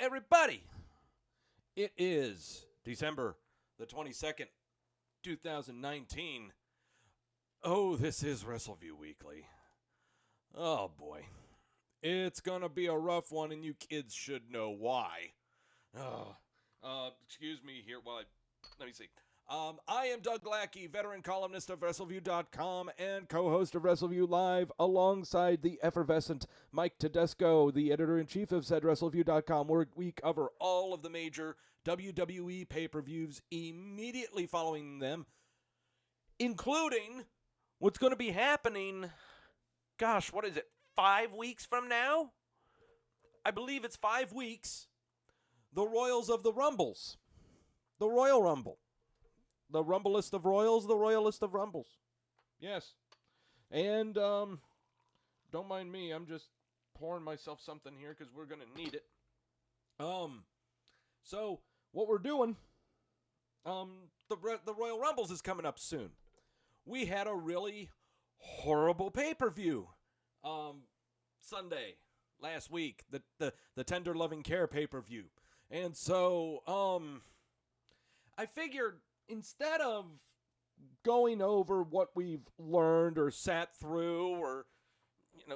everybody. It is December the 22nd, 2019. Oh, this is Wrestleview Weekly. Oh, boy. It's going to be a rough one, and you kids should know why. Excuse me here while let me see. I am Doug Lackey, veteran columnist of Wrestleview.com and co-host of Wrestleview Live, alongside the effervescent Mike Tedesco, the editor-in-chief of said Wrestleview.com, where we cover all of the major WWE pay-per-views immediately following them, including what's going to be happening, gosh, what is it, 5 weeks from now? I believe it's 5 weeks. The Royals of the Rumbles. The Royal Rumble. The Rumblest of Royals, the Royalist of Rumbles. Yes. And, don't mind me, I'm just pouring myself something here because we're going to need it. So, what we're doing, the Royal Rumbles is coming up soon. We had a really horrible pay-per-view, Sunday, last week, the Tender Loving Care pay-per-view. And so, I figured instead of going over what we've learned or sat through or,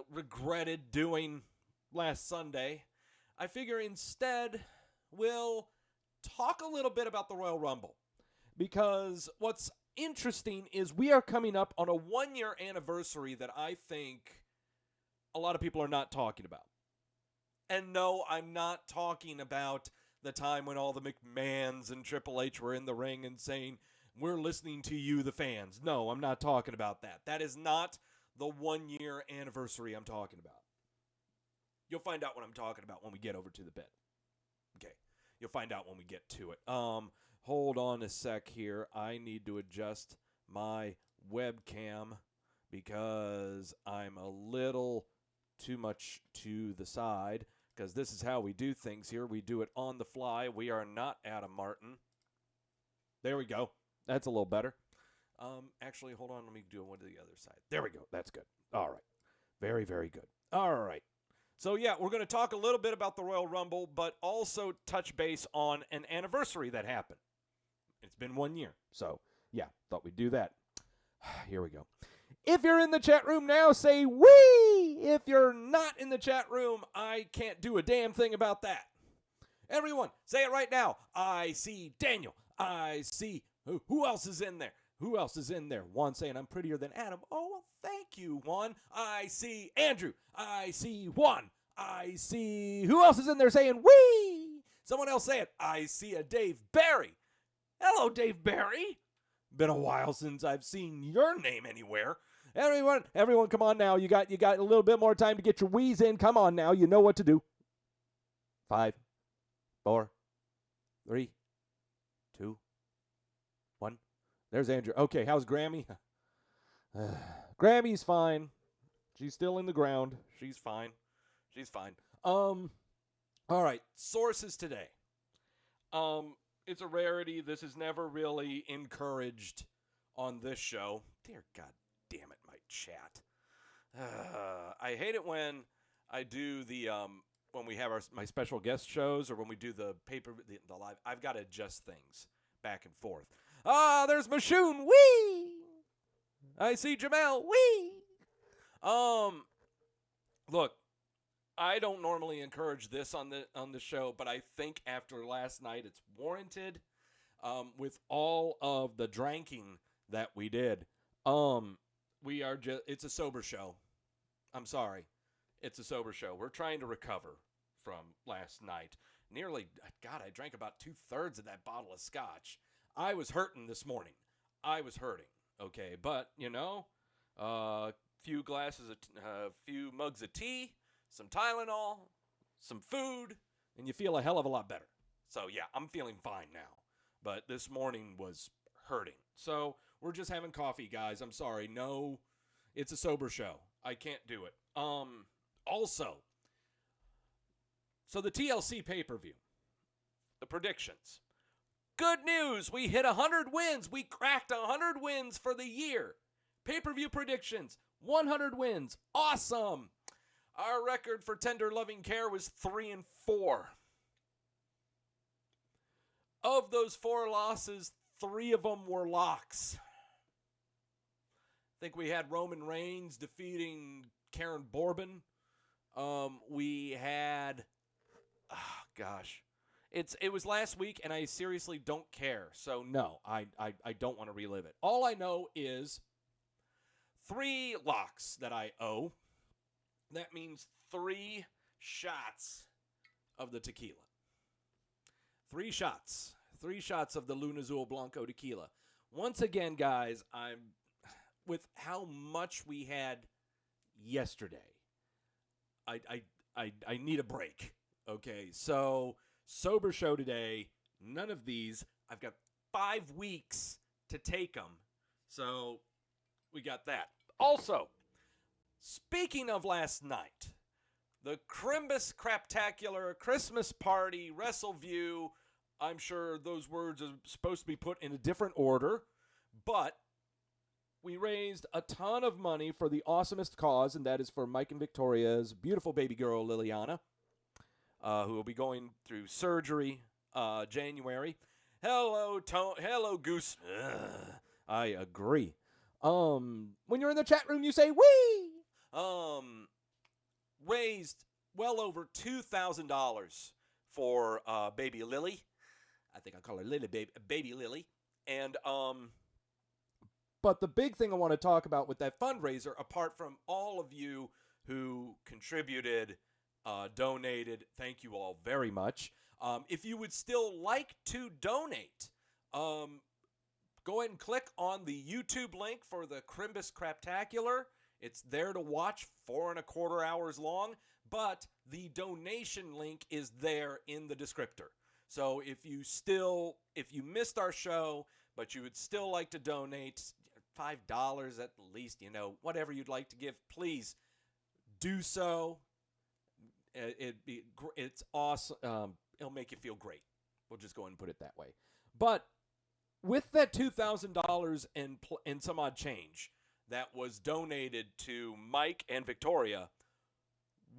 regretted doing last Sunday, I figure instead we'll talk a little bit about the Royal Rumble. Because what's interesting is we are coming up on a 1-year anniversary that I think a lot of people are not talking about. And no, I'm not talking about the time when all the McMahons and Triple H were in the ring and saying, we're listening to you, the fans. No, I'm not talking about that. That is not the 1-year anniversary I'm talking about. You'll find out what I'm talking about when we get over to the bit. Okay, you'll find out when we get to it. Hold on a sec here. I need to adjust my webcam because I'm a little too much to the side. Because this is how we do things here. We do it on the fly. We are not Adam Martin. There we go. That's a little better. Actually, hold on. Let me do one to the other side. There we go. That's good. All right. Very, very good. All right. So, yeah, we're going to talk a little bit about the Royal Rumble, but also touch base on an anniversary that happened. It's been 1 year. So, yeah, thought we'd do that. Here we go. If you're in the chat room now, say wee! If you're not in the chat room, I can't do a damn thing about that. Everyone, say it right now. I see Daniel. I see... Who else is in there? Who else is in there? Juan saying, I'm prettier than Adam. Oh, well, thank you, Juan. I see Andrew. I see Juan. I see... Who else is in there saying wee? Someone else say it. I see a Dave Barry. Hello, Dave Barry. Been a while since I've seen your name anywhere. Everyone, come on now. You got a little bit more time to get your wheeze in. Come on now. You know what to do. 5, 4, 3, 2, 1. There's Andrew. Okay, how's Grammy? Grammy's fine. She's still in the ground. She's fine. She's fine. All right. Sources today. It's a rarity. This is never really encouraged on this show. Dear God damn it, my chat. I hate it when I do the when we have my special guest shows or when we do the live. I've got to adjust things back and forth. There's Mashoon. Wee! I see Jamel. Wee! Look, I don't normally encourage this on the show, but I think after last night it's warranted. With all of the drinking that we did. It's a sober show. I'm sorry. It's a sober show. We're trying to recover from last night. I drank about 2/3 of that bottle of scotch. I was hurting this morning. I was hurting. Okay, but, a few mugs of tea, some Tylenol, some food, and you feel a hell of a lot better. So, yeah, I'm feeling fine now. But this morning was hurting. So, we're just having coffee, guys. I'm sorry. No, it's a sober show. I can't do it. Also, so the TLC pay-per-view, the predictions. Good news. We hit 100 wins. We cracked 100 wins for the year. Pay-per-view predictions, 100 wins. Awesome. Our record for Tender Loving Care was 3-4. Of those 4 losses, 3 of them were locks. I think we had Roman Reigns defeating Karen Bourbon. We had, it was last week, and I seriously don't care. So no, I don't want to relive it. All I know is 3 locks that I owe. That means 3 shots of the tequila. 3 shots. 3 shots of the Luna Azul Blanco tequila. Once again, guys, with how much we had yesterday, I need a break. Okay, so sober show today. None of these. I've got 5 weeks to take them. So we got that. Also, speaking of last night, the Crimbus Craptacular Christmas Party Wrestleview. I'm sure those words are supposed to be put in a different order, but we raised a ton of money for the awesomest cause, and that is for Mike and Victoria's beautiful baby girl, Liliana, who will be going through surgery January. Hello, hello, Goose. I agree. When you're in the chat room, you say, wee! Raised well over $2,000 for baby Lily. I think I'll call her baby Lily. And, but the big thing I want to talk about with that fundraiser, apart from all of you who contributed, donated, thank you all very much. If you would still like to donate, go ahead and click on the YouTube link for the Crimbus Craptacular. It's there to watch 4.25 hours long, but the donation link is there in the descriptor. So if you missed our show, but you would still like to donate $5 at least, whatever you'd like to give, please do so. It's awesome. It'll make you feel great. We'll just go ahead and put it that way. But with that $2,000 and some odd change that was donated to Mike and Victoria,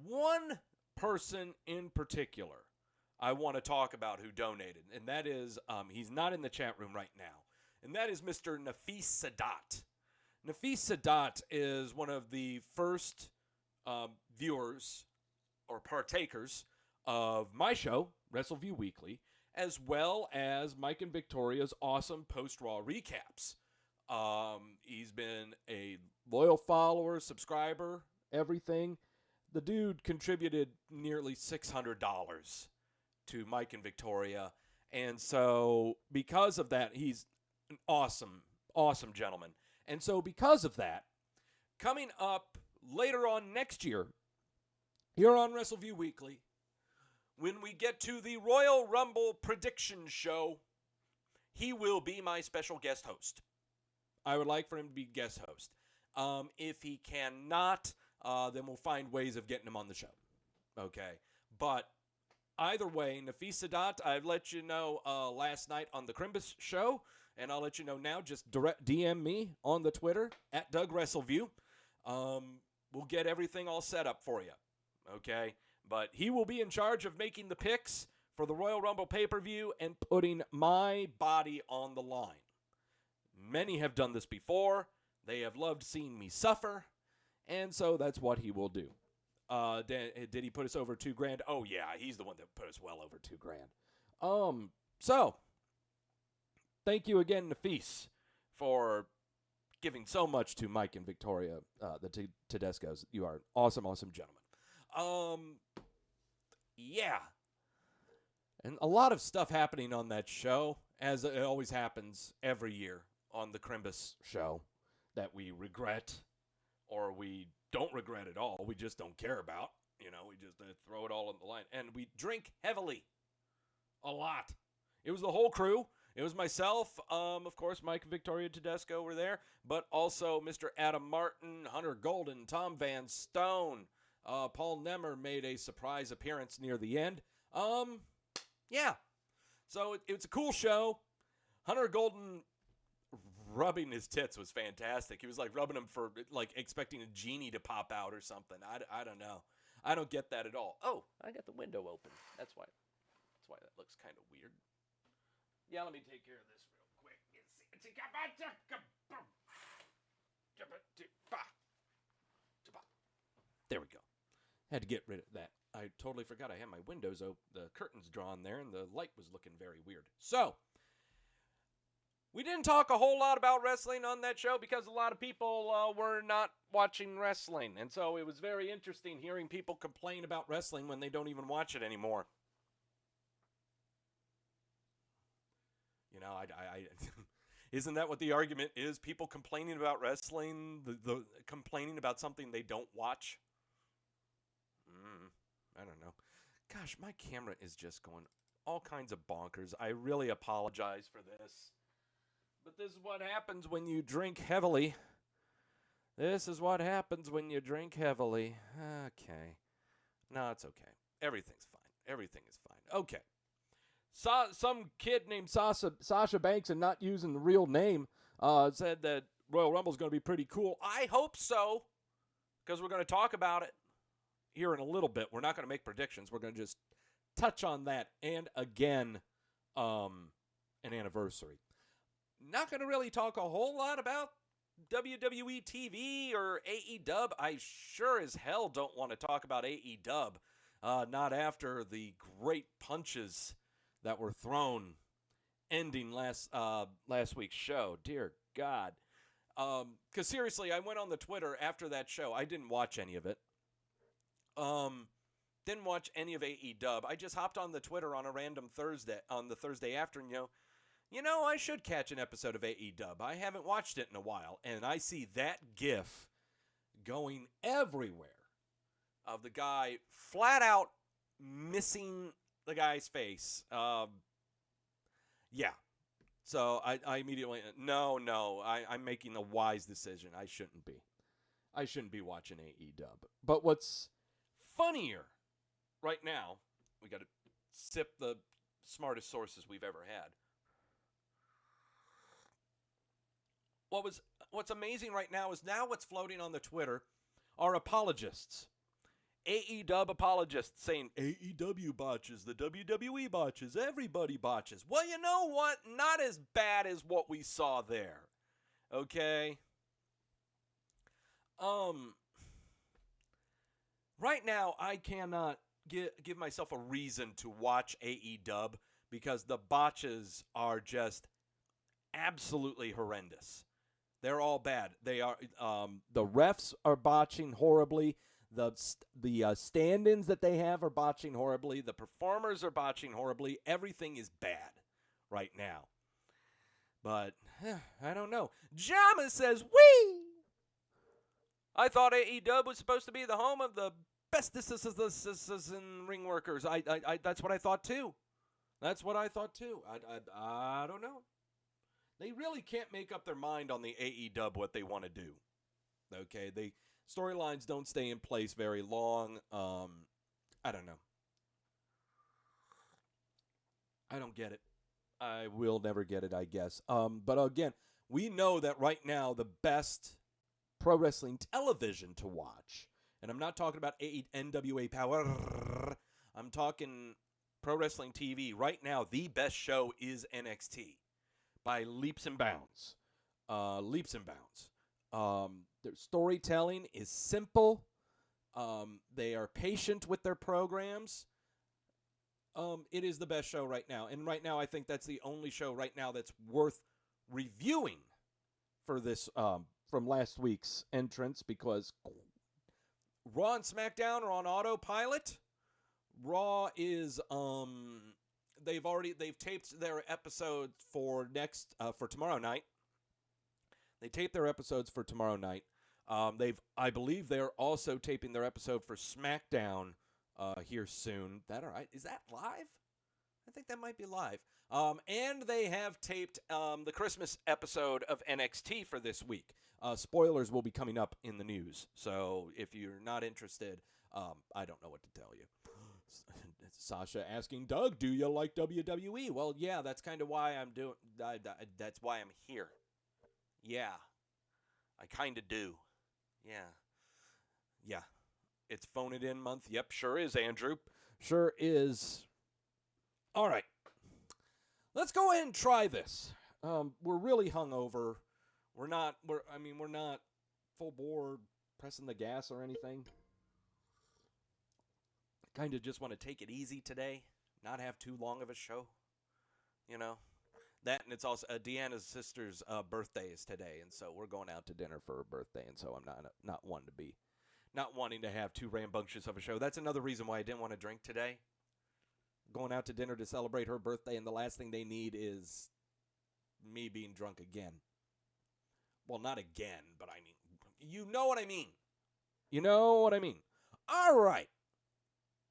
one person in particular I want to talk about who donated, and that is, he's not in the chat room right now, and that is Mr. Nafis Sadat. Nafis Sadat is one of the first viewers or partakers of my show, Wrestleview Weekly, as well as Mike and Victoria's awesome post-Raw recaps. He's been a loyal follower, subscriber, everything. The dude contributed nearly $600 to Mike and Victoria. And so because of that, he's an awesome, awesome gentleman. And so because of that, coming up later on next year, here on Wrestleview Weekly, when we get to the Royal Rumble prediction show, he will be my special guest host. I would like for him to be guest host. If he cannot, then we'll find ways of getting him on the show. Okay. But either way, Nafis Sadat, I've let you know last night on the Crimbus show, and I'll let you know now. Just direct DM me on the Twitter, at Doug Wrestleview. We'll get everything all set up for you. Okay? But he will be in charge of making the picks for the Royal Rumble pay-per-view and putting my body on the line. Many have done this before. They have loved seeing me suffer, and so that's what he will do. Did he put us over $2,000? Oh yeah, he's the one that put us well over $2,000. So thank you again, Nafis, for giving so much to Mike and Victoria, the Tedescos. You are awesome, awesome gentlemen. Yeah, and a lot of stuff happening on that show, as it always happens every year on the Crimbus show, that we regret or we don't regret at all. We just don't care about. We just throw it all on the line. And we drink heavily. A lot. It was the whole crew. It was myself. Of course, Mike and Victoria Tedesco were there. But also Mr. Adam Martin, Hunter Golden, Tom Van Stone. Paul Nemmer made a surprise appearance near the end. Yeah. So it was a cool show. Hunter Golden rubbing his tits was fantastic. He was like rubbing them for like expecting a genie to pop out or something. I don't know. I don't get that at all. Oh, I got the window open. That's why that looks kind of weird. Yeah, let me take care of this real quick. There we go. Had to get rid of that. I totally forgot I had my windows open, the curtains drawn there, and the light was looking very weird. So, we didn't talk a whole lot about wrestling on that show because a lot of people were not watching wrestling. And so it was very interesting hearing people complain about wrestling when they don't even watch it anymore. You know, I isn't that what the argument is? People complaining about wrestling, the complaining about something they don't watch? I don't know. Gosh, my camera is just going all kinds of bonkers. I really apologize for this. But this is what happens when you drink heavily. This is what happens when you drink heavily. Okay. No, it's okay. Everything's fine. Everything is fine. Okay. Some kid named Sasha Banks, and not using the real name, said that Royal Rumble is going to be pretty cool. I hope so, because we're going to talk about it here in a little bit. We're not going to make predictions. We're going to just touch on that and again an anniversary. Not going to really talk a whole lot about WWE TV or AEW. I sure as hell don't want to talk about AEW. Not after the great punches that were thrown ending last week's show. Dear God. Because seriously, I went on the Twitter after that show. I didn't watch any of it. Didn't watch any of AEW. I just hopped on the Twitter on a random Thursday, on the Thursday afternoon, I should catch an episode of AEW. I haven't watched it in a while, and I see that gif going everywhere of the guy flat out missing the guy's face. Yeah. So I immediately, no, I'm making a wise decision. I shouldn't be watching AEW. But what's funnier right now, we got to sip the smartest sources we've ever had. What's amazing right now is now what's floating on the Twitter are apologists. AEW apologists saying AEW botches, the WWE botches, everybody botches. Well, you know what? Not as bad as what we saw there. Okay? Right now, I cannot give myself a reason to watch AEW because the botches are just absolutely horrendous. They're all bad. They are. The refs are botching horribly. The stand-ins that they have are botching horribly. The performers are botching horribly. Everything is bad right now. But I don't know. Jama says, "Wee! I thought AEW was supposed to be the home of the bestest and ring workers. I that's what I thought too. That's what I thought too. I don't know. They really can't make up their mind on the AEW what they want to do. Okay, they storylines don't stay in place very long. I don't know. I don't get it. I will never get it, I guess. But again, we know that right now the best pro wrestling television to watch, and I'm not talking about NWA Power. I'm talking pro wrestling TV. Right now, the best show is NXT. By leaps and bounds. Their storytelling is simple. They are patient with their programs. It is the best show right now. And right now, I think that's the only show right now that's worth reviewing for this from last week's entrance, because Raw and SmackDown are on autopilot. Raw is they've taped their episodes for tomorrow night. They taped their episodes for tomorrow night. I believe they're also taping their episode for SmackDown here soon. That all right? Is that live? I think that might be live. And they have taped the Christmas episode of NXT for this week. Spoilers will be coming up in the news. So if you're not interested, I don't know what to tell you. Sasha asking Doug, do you like WWE? Well, yeah, that's kind of why I'm doing. That's why I'm here. Yeah, I kind of do. Yeah. It's Phone It In month. Yep, sure is, Andrew. Sure is. All right. let's go ahead and try this. We're really hungover. We're not full bore pressing the gas or anything. Kind of just want to take it easy today, not have too long of a show. You know, that, and it's also Deanna's sister's birthday is today, and so we're going out to dinner for her birthday, and so I'm not wanting to have too rambunctious of a show. That's another reason why I didn't want to drink today. Going out to dinner to celebrate her birthday, and the last thing they need is me being drunk again. Well, not again, but I mean, you know what I mean. You know what I mean. All right.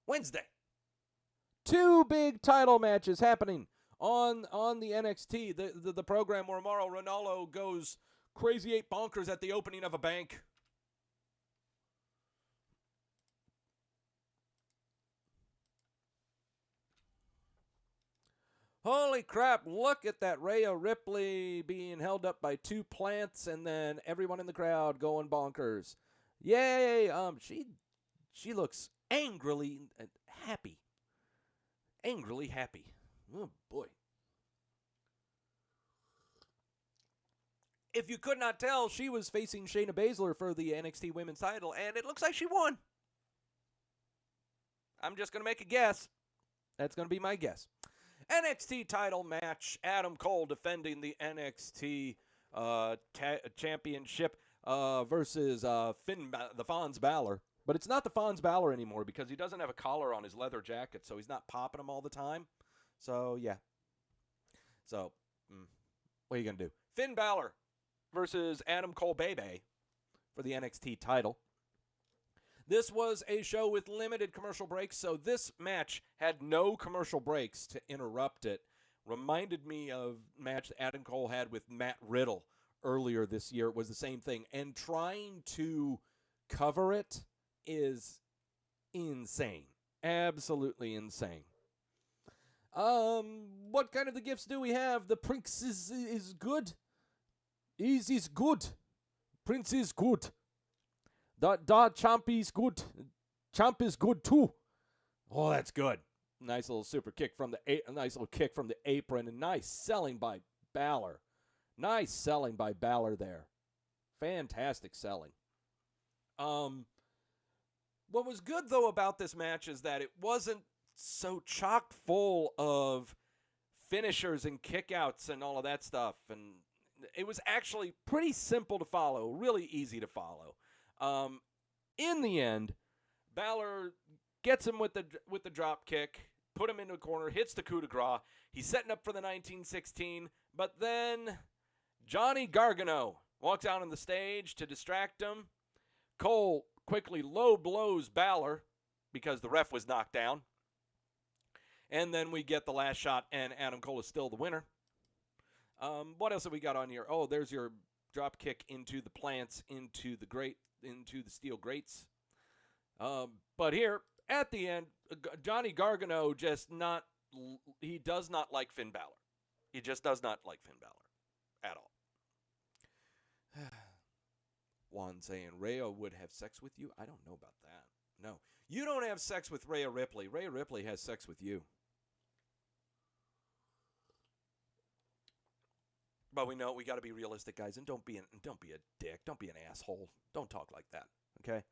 Wednesday. 2 big title matches happening on the NXT. The program where Mauro Ranallo goes crazy 8 bonkers at the opening of a bank. Holy crap, look at that Rhea Ripley being held up by 2 plants and then everyone in the crowd going bonkers. Yay! She looks angrily happy. Angrily happy. Oh boy. If you could not tell, she was facing Shayna Baszler for the NXT Women's title, and it looks like she won. I'm just going to make a guess. That's going to be my guess. NXT title match. Adam Cole defending the NXT championship versus the Fonz Balor. But it's not the Fonz Balor anymore because he doesn't have a collar on his leather jacket, so he's not popping them all the time. So, yeah. So, what are you going to do? Finn Balor versus Adam Cole Bebe for the NXT title. This was a show with limited commercial breaks, so this match had no commercial breaks to interrupt it. Reminded me of a match that Adam Cole had with Matt Riddle earlier this year. It was the same thing. And trying to cover it is insane. Absolutely insane. What kind of the gifts do we have? The Prince is good. Is good. Prince is good. Da Champ is good. Champ is good too. Oh, that's good. Nice little super kick from the apron, and nice selling by Balor. Nice selling by Balor there. Fantastic selling. What was good though about this match is that it wasn't so chock full of finishers and kickouts and all of that stuff, and it was actually pretty simple to follow, really easy to follow. In the end, Balor gets him with the drop kick, put him into a corner, hits the coup de grace. He's setting up for the 1916, but then Johnny Gargano walks out on the stage to distract him. Cole quickly low blows Balor because the ref was knocked down. And then we get the last shot, and Adam Cole is still the winner. What else have we got on here? Oh, there's your drop kick into the plants, into the steel grates. But here, at the end, Johnny Gargano he does not like Finn Balor. He just does not like Finn Balor at all. Juan saying, Rhea would have sex with you? I don't know about that. No. You don't have sex with Rhea Ripley. Rhea Ripley has sex with you. But we know we got to be realistic, guys, and don't be a dick. Don't be an asshole. Don't talk like that, okay?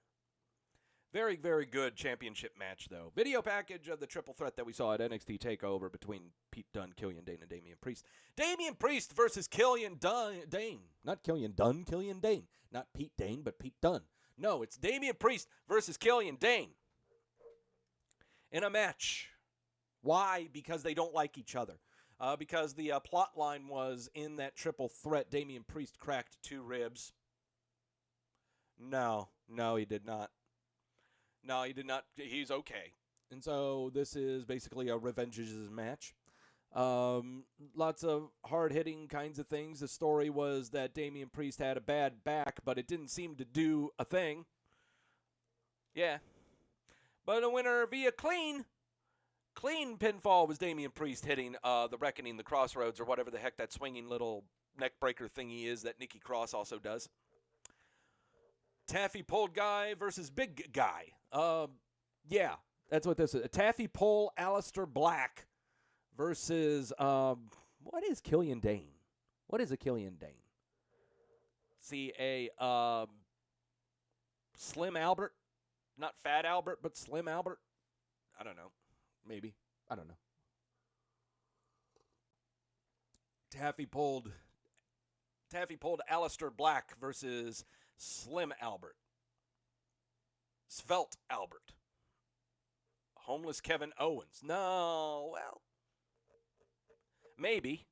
Very, very good championship match, though. Video package of the triple threat that we saw at NXT TakeOver between Pete Dunne, Killian Dane, and Damian Priest. Damian Priest versus Killian Dane. Not Killian Dunn, Killian Dane. Not Pete Dane, but Pete Dunne. No, it's Damian Priest versus Killian Dane in a match. Why? Because they don't like each other. Because the plot line was in that triple threat, Damian Priest cracked 2 ribs. No, he did not. No, he did not. He's okay. And so this is basically a revenges match. Lots of hard-hitting kinds of things. The story was that Damian Priest had a bad back, but it didn't seem to do a thing. Yeah. But a winner via clean pinfall was Damian Priest hitting the Reckoning, the Crossroads, or whatever the heck that swinging little neckbreaker thingy is that Nikki Cross also does. Taffy pulled guy versus big guy. Yeah, that's what this is. A Taffy pull Aleister Black versus, what is Killian Dane? What is a Killian Dane? See, Slim Albert. Not Fat Albert, but Slim Albert. I don't know. Maybe. I don't know. Taffy pulled Aleister Black versus Slim Albert. Svelte Albert. Homeless Kevin Owens. No, well. Maybe.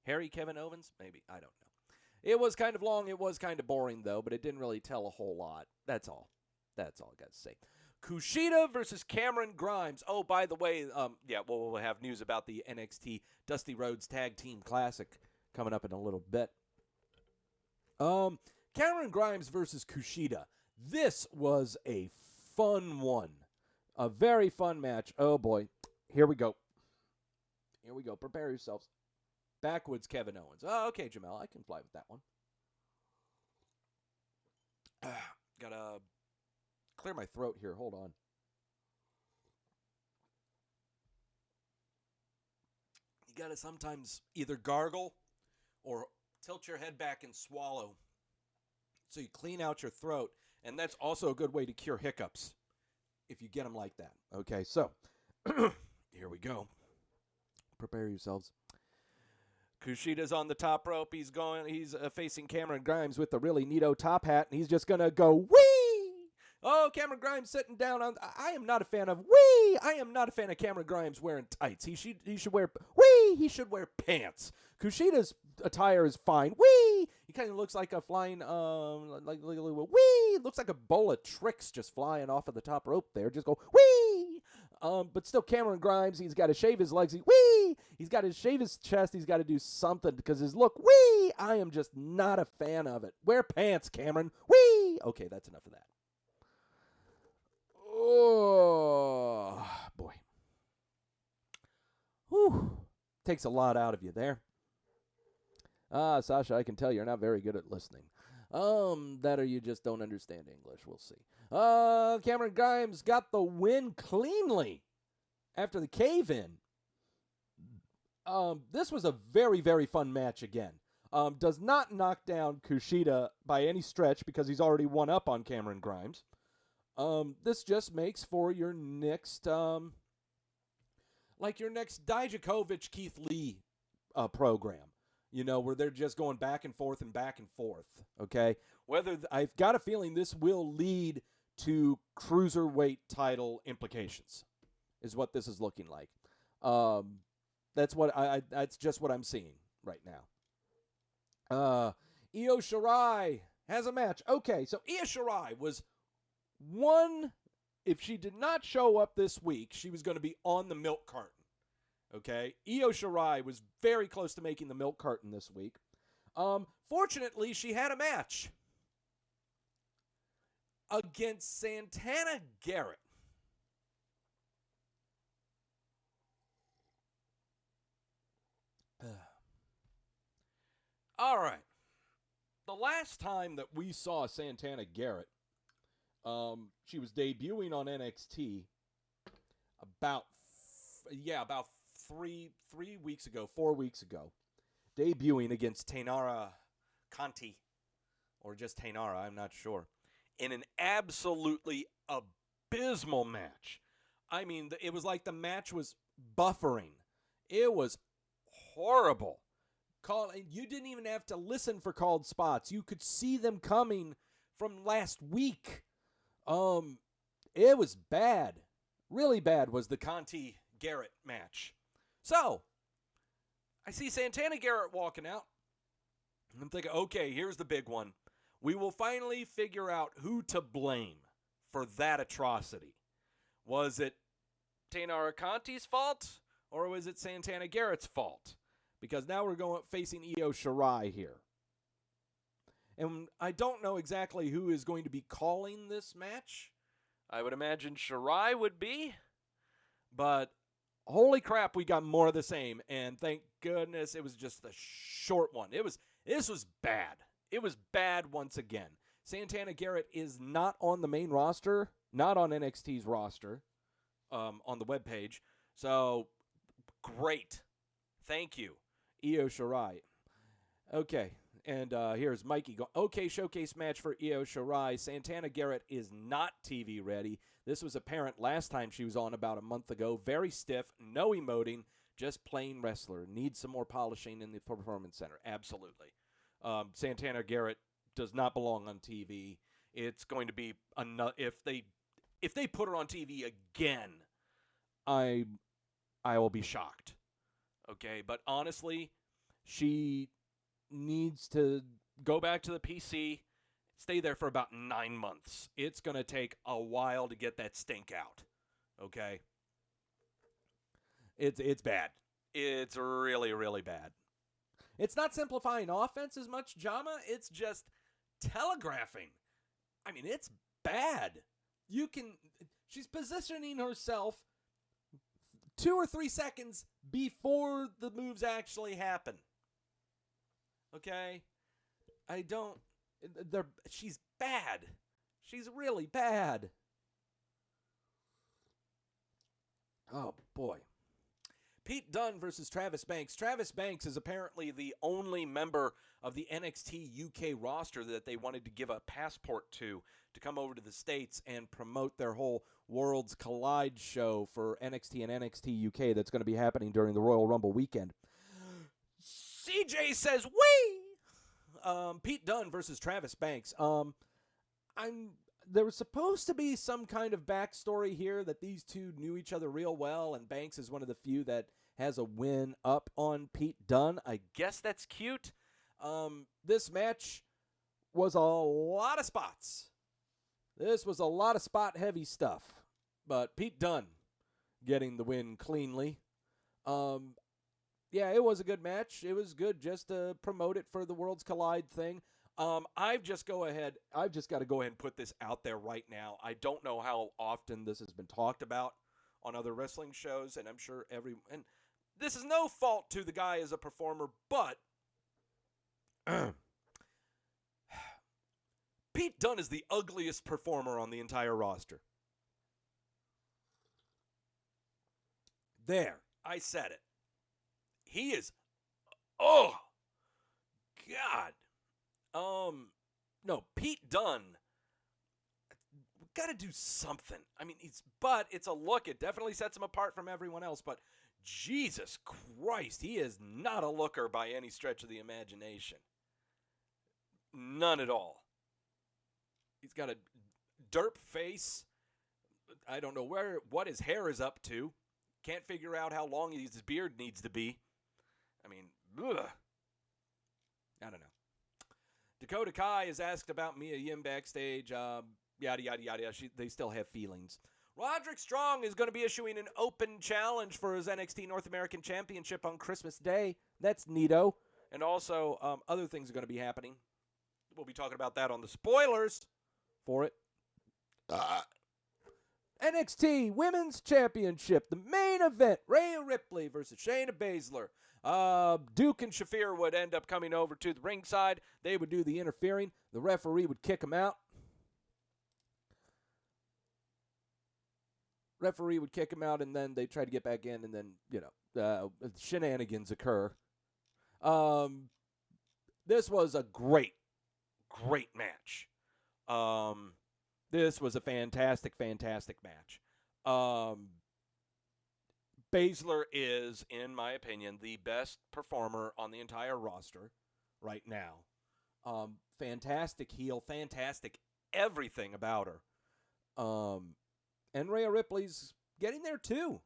Hairy Kevin Owens? Maybe. I don't know. It was kind of long. It was kind of boring, though, but it didn't really tell a whole lot. That's all. That's all I got to say. Kushida versus Cameron Grimes. Oh, by the way, we'll have news about the NXT Dusty Rhodes Tag Team Classic coming up in a little bit. Cameron Grimes versus Kushida. This was a fun one. A very fun match. Oh, boy. Here we go. Prepare yourselves. Backwoods Kevin Owens. Oh, okay, Jamel. I can fly with that one. Gotta clear my throat here. Hold on. You gotta sometimes either gargle or tilt your head back and swallow so you clean out your throat. And that's also a good way to cure hiccups if you get them like that. Okay, so here we go. Prepare yourselves. Kushida's on the top rope. He's facing Cameron Grimes with the really neato top hat, and he's just going to go, whee! Oh, Cameron Grimes sitting down on... I am not a fan of, whee! I am not a fan of Cameron Grimes wearing tights. He should wear, whee! He should wear pants. Kushida's attire is fine. Whee! He kind of looks like a flying, whee! Looks like a bowl of tricks just flying off of the top rope there. Just go, whee! But still, Cameron Grimes, he's got to shave his legs. Whee! He's got to shave his chest. He's got to do something because his look, whee! I am just not a fan of it. Wear pants, Cameron. Whee! Okay, that's enough of that. Oh, boy. Whew. Takes a lot out of you there. Sasha, I can tell you're not very good at listening. That or you just don't understand English. We'll see. Cameron Grimes got the win cleanly after the cave-in. This was a very, very fun match again. Does not knock down Kushida by any stretch because he's already one up on Cameron Grimes. This just makes for your next, your next Dijakovic Keith Lee program. You know, where they're just going back and forth, okay? I've got a feeling this will lead to cruiserweight title implications, is what this is looking like. That's just what I'm seeing right now. Io Shirai has a match. Okay, so Io Shirai was one. If she did not show up this week, she was going to be on the milk carton. Okay, Io Shirai was very close to making the milk carton this week. Fortunately, she had a match against Santana Garrett. All right. The last time that we saw Santana Garrett, she was debuting on NXT about 4 weeks ago, debuting against Tainara Conti, or just Tainara, I'm not sure, in an absolutely abysmal match. I mean, it was like the match was buffering. It was horrible. You didn't even have to listen for called spots. You could see them coming from last week. It was bad. Really bad was the Conti Garrett match. So, I see Santana Garrett walking out. And I'm thinking, okay, here's the big one. We will finally figure out who to blame for that atrocity. Was it Tainara Conti's fault, or was it Santana Garrett's fault? Because now we're facing Io Shirai here. And I don't know exactly who is going to be calling this match. I would imagine Shirai would be. But holy crap, we got more of the same. And thank goodness it was just a short one. This was bad. It was bad once again. Santana Garrett is not on the main roster, not on NXT's roster, on the webpage. So Great. Thank you, Io Shirai. Okay, and here's Mikey going, okay, showcase match for Io Shirai. Santana Garrett is not TV ready. This was apparent last time she was on about a month ago. Very stiff, no emoting, just plain wrestler. Needs some more polishing in the Performance Center. Absolutely. Santana Garrett does not belong on TV. It's going to be if they put her on TV again, I will be shocked. Okay, but honestly, she needs to go back to the PC, stay there for about 9 months. It's going to take a while to get that stink out. Okay? It's bad. It's really, really bad. It's not simplifying offense as much, Jama. It's just telegraphing. I mean, it's bad. She's positioning herself 2 or 3 seconds before the moves actually happen. Okay? She's bad. She's really bad. Oh, boy. Pete Dunne versus Travis Banks. Travis Banks is apparently the only member of the NXT UK roster that they wanted to give a passport to come over to the States and promote their whole Worlds Collide show for NXT and NXT UK that's going to be happening during the Royal Rumble weekend. CJ says, wee! Pete Dunne versus Travis Banks. There was supposed to be some kind of backstory here that these two knew each other real well, and Banks is one of the few that has a win up on Pete Dunne. I guess that's cute. This match was a lot of spots. This was a lot of spot-heavy stuff, but Pete Dunne getting the win cleanly. Yeah, it was a good match. It was good just to promote it for the Worlds Collide thing. I've just got to go ahead and put this out there right now. I don't know how often this has been talked about on other wrestling shows, and I'm sure and this is no fault to the guy as a performer, but Pete Dunne is the ugliest performer on the entire roster. There, I said it. He is, oh, God. No, Pete Dunne, got to do something. I mean, but it's a look. It definitely sets him apart from everyone else, but Jesus Christ, he is not a looker by any stretch of the imagination. None at all. He's got a derp face. I don't know what his hair is up to. Can't figure out how long his beard needs to be. I mean, ugh. I don't know. Dakota Kai is asked about Mia Yim backstage. Yada, yada, yada. They still have feelings. Roderick Strong is going to be issuing an open challenge for his NXT North American Championship on Christmas Day. That's neato. And also, other things are going to be happening. We'll be talking about that on the spoilers for it. NXT Women's Championship, the main event, Rhea Ripley versus Shayna Baszler. Duke and Shafir would end up coming over to the ringside. They would do the interfering. The referee would kick them out. Referee would kick them out, and then they try to get back in, and then, shenanigans occur. This was a great match. This was a fantastic match. Baszler is, in my opinion, the best performer on the entire roster right now. Fantastic heel, fantastic everything about her. And Rhea Ripley's getting there too.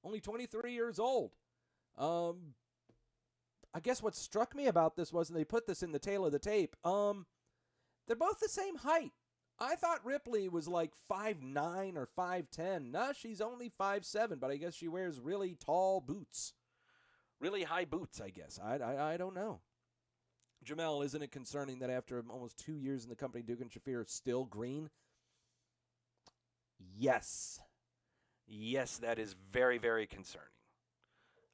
Only 23 years old. I guess what struck me about this was, and they put this in the tail of the tape, they're both the same height. I thought Ripley was like 5'9" or 5'10". Nah, she's only 5'7", but I guess she wears really tall boots. Really high boots, I guess. I don't know. Jamel, isn't it concerning that after almost 2 years in the company, Duke and Shafir are still green? Yes. Yes, that is very, very concerning.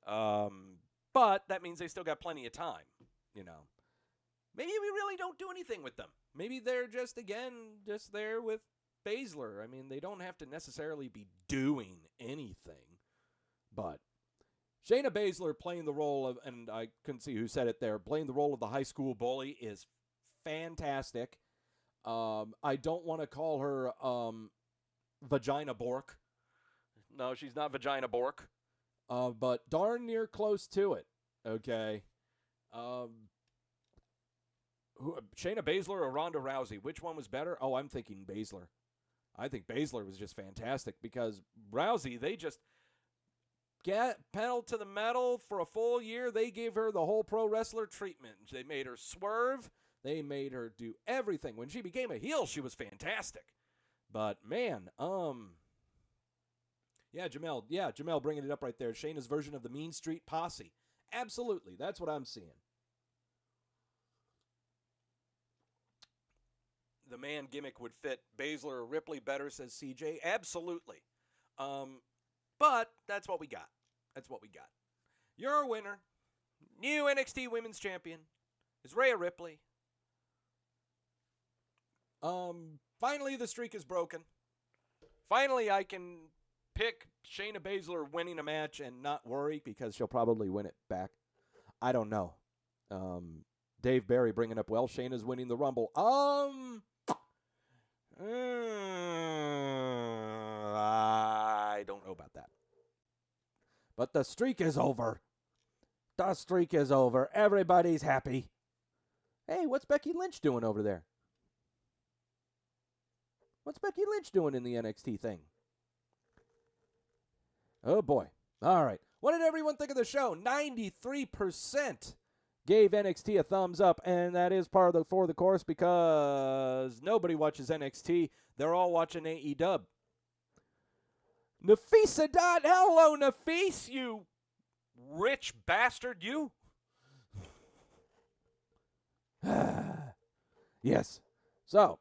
But that means they still got plenty of time, Maybe we really don't do anything with them. Maybe they're just there with Baszler. I mean, they don't have to necessarily be doing anything. But Shayna Baszler playing the role of, and I couldn't see who said it there, playing the role of the high school bully is fantastic. I don't want to call her Vagina Bork. No, she's not Vagina Bork. But darn near close to it. Okay. Shayna Baszler or Ronda Rousey? Which one was better? Oh, I'm thinking Baszler. I think Baszler was just fantastic because Rousey, they just get pedal to the metal for a full year. They gave her the whole pro wrestler treatment. They made her swerve. They made her do everything. When she became a heel, she was fantastic. But man, Jamel bringing it up right there. Shayna's version of the Mean Street Posse. Absolutely, that's what I'm seeing. The man gimmick would fit Baszler or Ripley better, says CJ. Absolutely. But that's what we got. That's what we got. Your winner, new NXT Women's Champion, is Rhea Ripley. Finally, the streak is broken. Finally, I can pick Shayna Baszler winning a match and not worry because she'll probably win it back. I don't know. Dave Barry bringing up, well, Shayna's winning the Rumble. I don't know about that. But the streak is over. The streak is over. Everybody's happy. Hey, what's Becky Lynch doing over there? What's Becky Lynch doing in the NXT thing? Oh, boy. All right. What did everyone think of the show? 93% gave NXT a thumbs up, and that is for the course because nobody watches NXT. They're all watching AEW. Nafisa Dot, hello, Nafis, you rich bastard, you. Yes. So,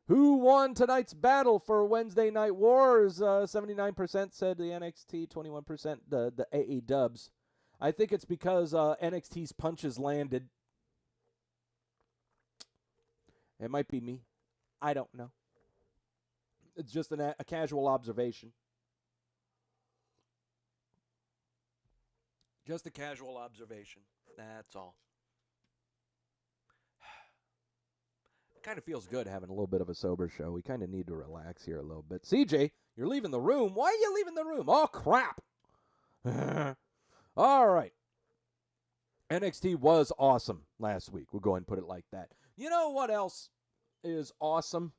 who won tonight's battle for Wednesday Night Wars? 79% said the NXT, 21% the AEWs. I think it's because NXT's punches landed. It might be me. I don't know. It's just a casual observation. Just a casual observation. That's all. It kind of feels good having a little bit of a sober show. We kind of need to relax here a little bit. CJ, you're leaving the room. Why are you leaving the room? Oh, crap. All right. NXT was awesome last week. We'll go ahead and put it like that. You know what else is awesome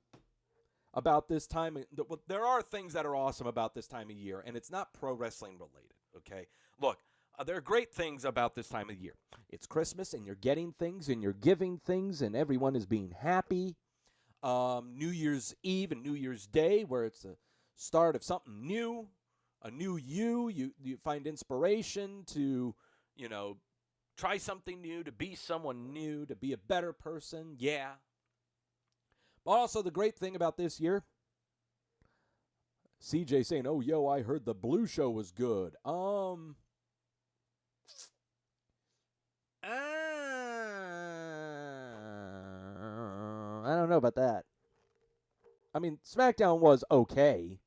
about this time? There are things that are awesome about this time of year, and it's not pro wrestling related, okay? Look, there are great things about this time of year. It's Christmas, and you're getting things, and you're giving things, and everyone is being happy. New Year's Eve and New Year's Day, where it's the start of something new, a new you. You find inspiration to, try something new, to be someone new, to be a better person. Yeah. But also the great thing about this year, CJ saying, oh, yo, I heard the Blue Show was good. I don't know about that. I mean, SmackDown was okay.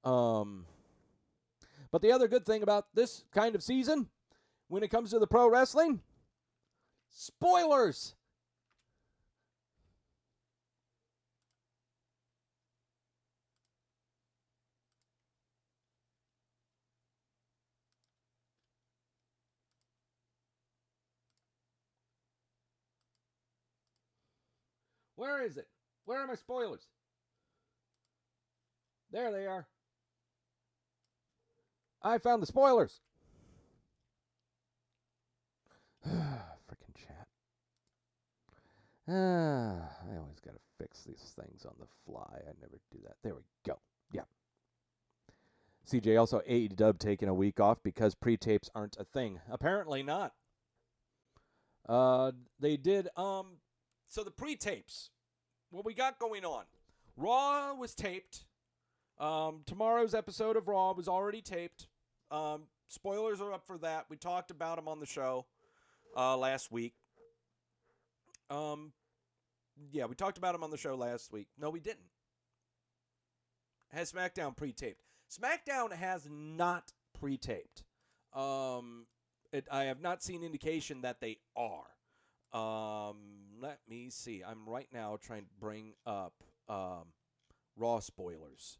But the other good thing about this kind of season, when it comes to the pro wrestling, spoilers. Where is it? Where are my spoilers? There they are. I found the spoilers. Freaking chat. I always got to fix these things on the fly. I never do that. There we go. Yeah. CJ also AEW taking a week off because pre-tapes aren't a thing. Apparently not. They did, so the pre-tapes, what we got going on. Raw was taped. Tomorrow's episode of Raw was already taped. Spoilers are up for that. We talked about them on the show last week. Yeah, we talked about them on the show last week. No, we didn't. Has SmackDown pre-taped? SmackDown has not pre-taped. I have not seen indication that they are. Let me see. I'm right now trying to bring up Raw spoilers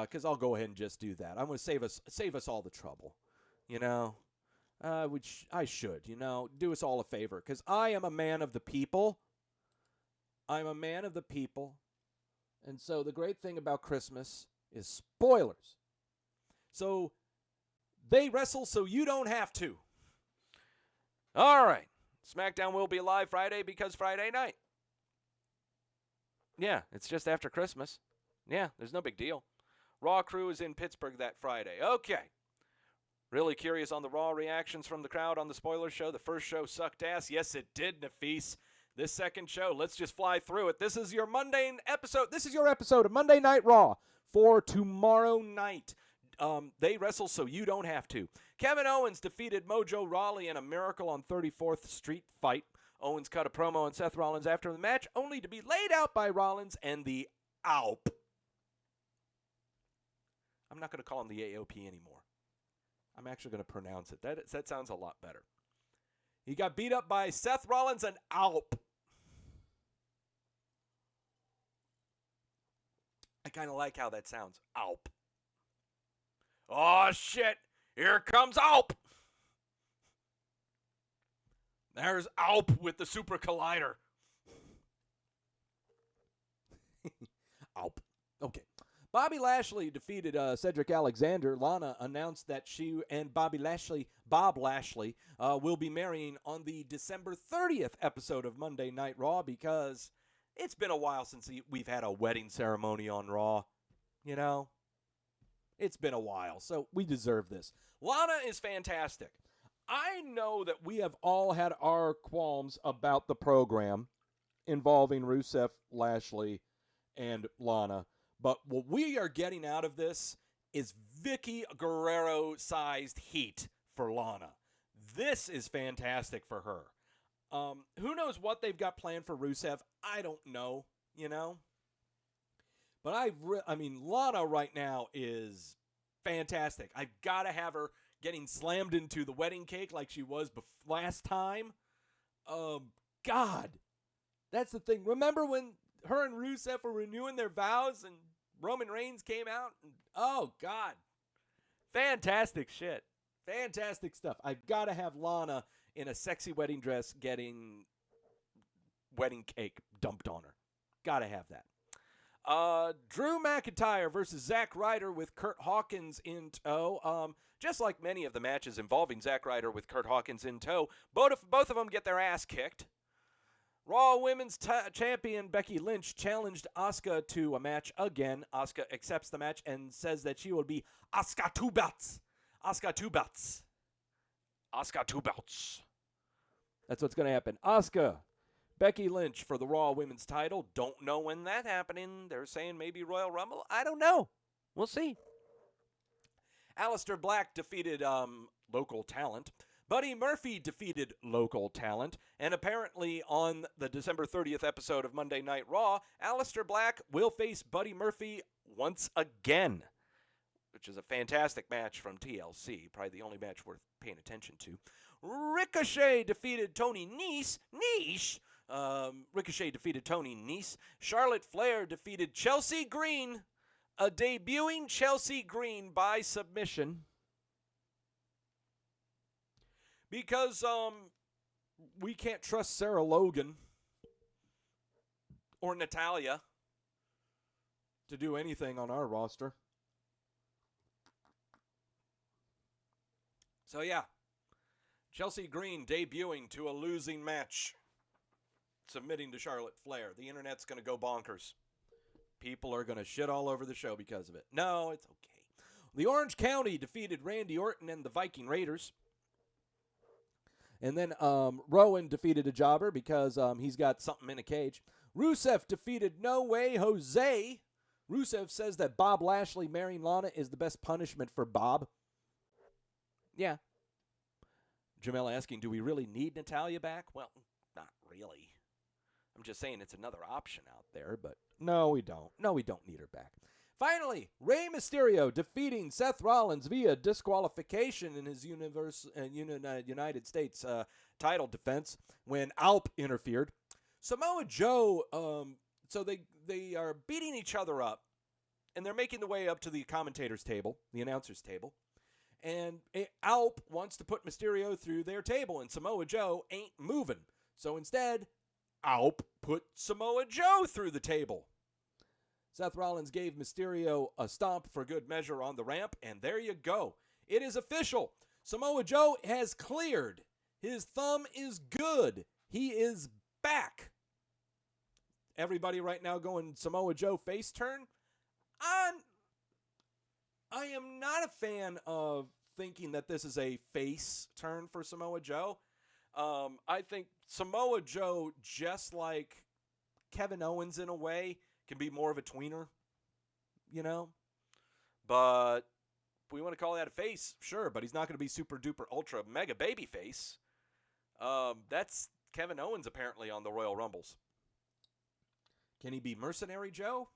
because I'll go ahead and just do that. I'm going to save us all the trouble, which I should, do us all a favor because I am a man of the people. I'm a man of the people, and so the great thing about Christmas is spoilers. So they wrestle so you don't have to. All right. SmackDown will be live Friday because Friday night. Yeah, it's just after Christmas. Yeah, there's no big deal. Raw crew is in Pittsburgh that Friday. Okay. Really curious on the Raw reactions from the crowd on the spoiler show. The first show sucked ass. Yes, it did, Nafis. This second show, let's just fly through it. This is your Monday episode. This is your episode of Monday Night Raw for tomorrow night. They wrestle so you don't have to. Kevin Owens defeated Mojo Rawley in a Miracle on 34th Street fight. Owens cut a promo on Seth Rollins after the match, only to be laid out by Rollins and the AOP. I'm not going to call him the AOP anymore. I'm actually going to pronounce it. That sounds a lot better. He got beat up by Seth Rollins and AOP. I kind of like how that sounds. AOP. Oh, shit. Here comes AOP. There's AOP with the Super Collider. AOP. Okay. Bobby Lashley defeated Cedric Alexander. Lana announced that she and Bob Lashley, will be marrying on the December 30th episode of Monday Night Raw because it's been a while since we've had a wedding ceremony on Raw. It's been a while, so we deserve this. Lana is fantastic. I know that we have all had our qualms about the program involving Rusev, Lashley, and Lana. But what we are getting out of this is Vicky Guerrero-sized heat for Lana. This is fantastic for her. Who knows what they've got planned for Rusev? I don't know, But Lana right now is fantastic. I've got to have her getting slammed into the wedding cake like she was last time. God, that's the thing. Remember when her and Rusev were renewing their vows and Roman Reigns came out? Oh, God. Fantastic shit. Fantastic stuff. I've got to have Lana in a sexy wedding dress getting wedding cake dumped on her. Got to have that. Drew McIntyre versus Zack Ryder with Kurt Hawkins in tow. Just like many of the matches involving Zack Ryder with Kurt Hawkins in tow, both of them get their ass kicked. Raw Women's Champion Becky Lynch challenged Asuka to a match again. Asuka accepts the match and says that she will be Asuka Two Belts. Asuka Two Belts. Asuka Two Belts. That's what's going to happen. Asuka, Becky Lynch for the Raw Women's title. Don't know when that's happening. They're saying maybe Royal Rumble. I don't know. We'll see. Aleister Black defeated local talent. Buddy Murphy defeated local talent. And apparently on the December 30th episode of Monday Night Raw, Aleister Black will face Buddy Murphy once again, which is a fantastic match from TLC. Probably the only match worth paying attention to. Ricochet defeated Tony Nese. Ricochet defeated Tony Nese. Charlotte Flair defeated Chelsea Green. A debuting Chelsea Green by submission. Because we can't trust Sarah Logan or Natalya to do anything on our roster. So yeah, Chelsea Green debuting to a losing match, submitting to Charlotte Flair. The internet's going to go bonkers. People are going to shit all over the show because of it. No, it's okay. The Orange County defeated Randy Orton and the Viking Raiders. And then Rowan defeated a jobber because he's got something in a cage. Rusev defeated No Way Jose. Rusev says that Bob Lashley marrying Lana is the best punishment for Bob. Yeah. Jamel asking, do we really need Natalya back? Well, not really. I'm just saying it's another option out there, but no, we don't. No, we don't need her back. Finally, Rey Mysterio defeating Seth Rollins via disqualification in his United States title defense when Alp interfered. Samoa Joe, so they are beating each other up, and they're making the way up to the commentators' table, the announcers' table. And Alp wants to put Mysterio through their table, and Samoa Joe ain't moving. So instead, Alp put Samoa Joe through the table. Seth Rollins gave Mysterio a stomp for good measure on the ramp, and there you go. It is official. Samoa Joe has cleared. His thumb is good. He is back. Everybody right now going Samoa Joe face turn. I am not a fan of thinking that this is a face turn for Samoa Joe. I think Samoa Joe, just like Kevin Owens in a way, can be more of a tweener, you know? But if we want to call that a face, sure, but he's not going to be super duper ultra mega baby face. That's Kevin Owens apparently on the Royal Rumbles. Can he be Mercenary Joe?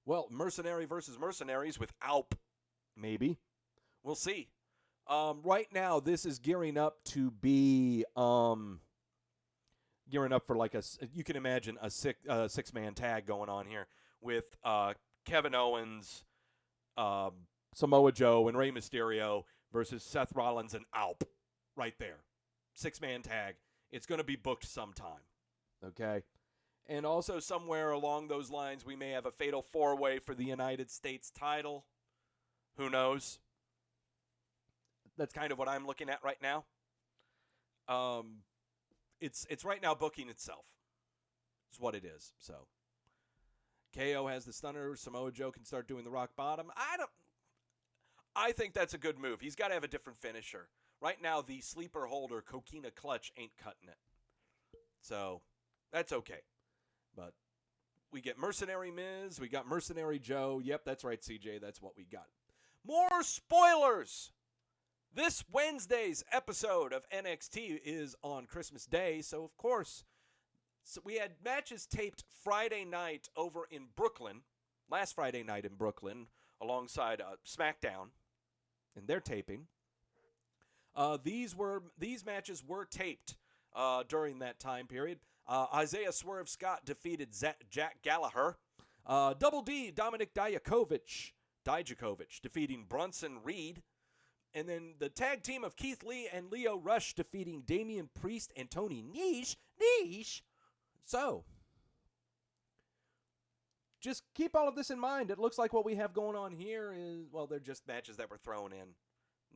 Well, Mercenary versus Mercenaries with Alp, maybe. We'll see. Right now, this is gearing up to be gearing up for like you can imagine a six-man tag going on here with Kevin Owens, Samoa Joe, and Rey Mysterio versus Seth Rollins and Alp right there. Six-man tag. It's going to be booked sometime. Okay? And also somewhere along those lines, we may have a fatal four-way for the United States title. Who knows? That's kind of what I'm looking at right now. It's right now booking itself. It's what it is. So KO has the stunner. Samoa Joe can start doing the rock bottom. I think that's a good move. He's got to have a different finisher. Right now, the sleeper holder, Coquina Clutch, ain't cutting it. So that's okay. But we get Mercenary Miz. We got Mercenary Joe. Yep, that's right, CJ. That's what we got. More spoilers. This Wednesday's episode of NXT is on Christmas Day, so of course, we had matches taped Friday night over in Brooklyn, last Friday night in Brooklyn, alongside SmackDown, in their taping. These matches were taped during that time period. Isaiah Swerve Scott defeated Jack Gallagher. Double D, Dominic Dijakovic defeating Bronson Reed. And then the tag team of Keith Lee and Leo Rush defeating Damian Priest and Tony Nese. So, just keep all of this in mind. It looks like what we have going on here is, well, they're just matches that were thrown in.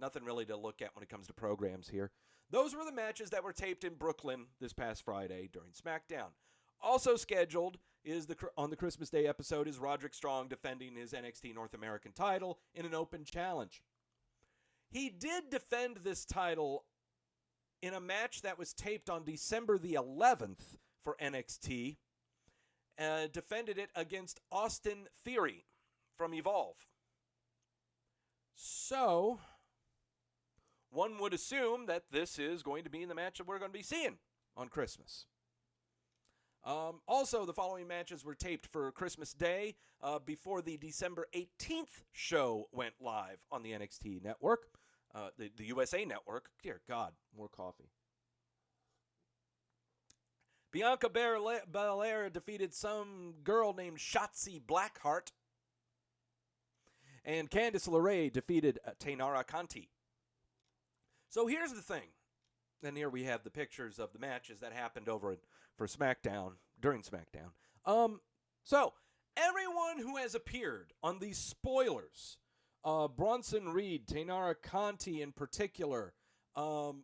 Nothing really to look at when it comes to programs here. Those were the matches that were taped in Brooklyn this past Friday during SmackDown. Also scheduled is on the Christmas Day episode is Roderick Strong defending his NXT North American title in an open challenge. He did defend this title in a match that was taped on December the 11th for NXT. Defended it against Austin Theory from Evolve. So, one would assume that this is going to be the match that we're going to be seeing on Christmas. Also, the following matches were taped for Christmas Day before the December 18th show went live on the NXT network, the USA network. Dear God, more coffee. Bianca Belair defeated some girl named Shotzi Blackheart. And Candice LeRae defeated Taynara Conti. So here's the thing. And here we have the pictures of the matches that happened over for SmackDown, during SmackDown. So, everyone who has appeared on these spoilers, Bronson Reed, Taynara Conti in particular, all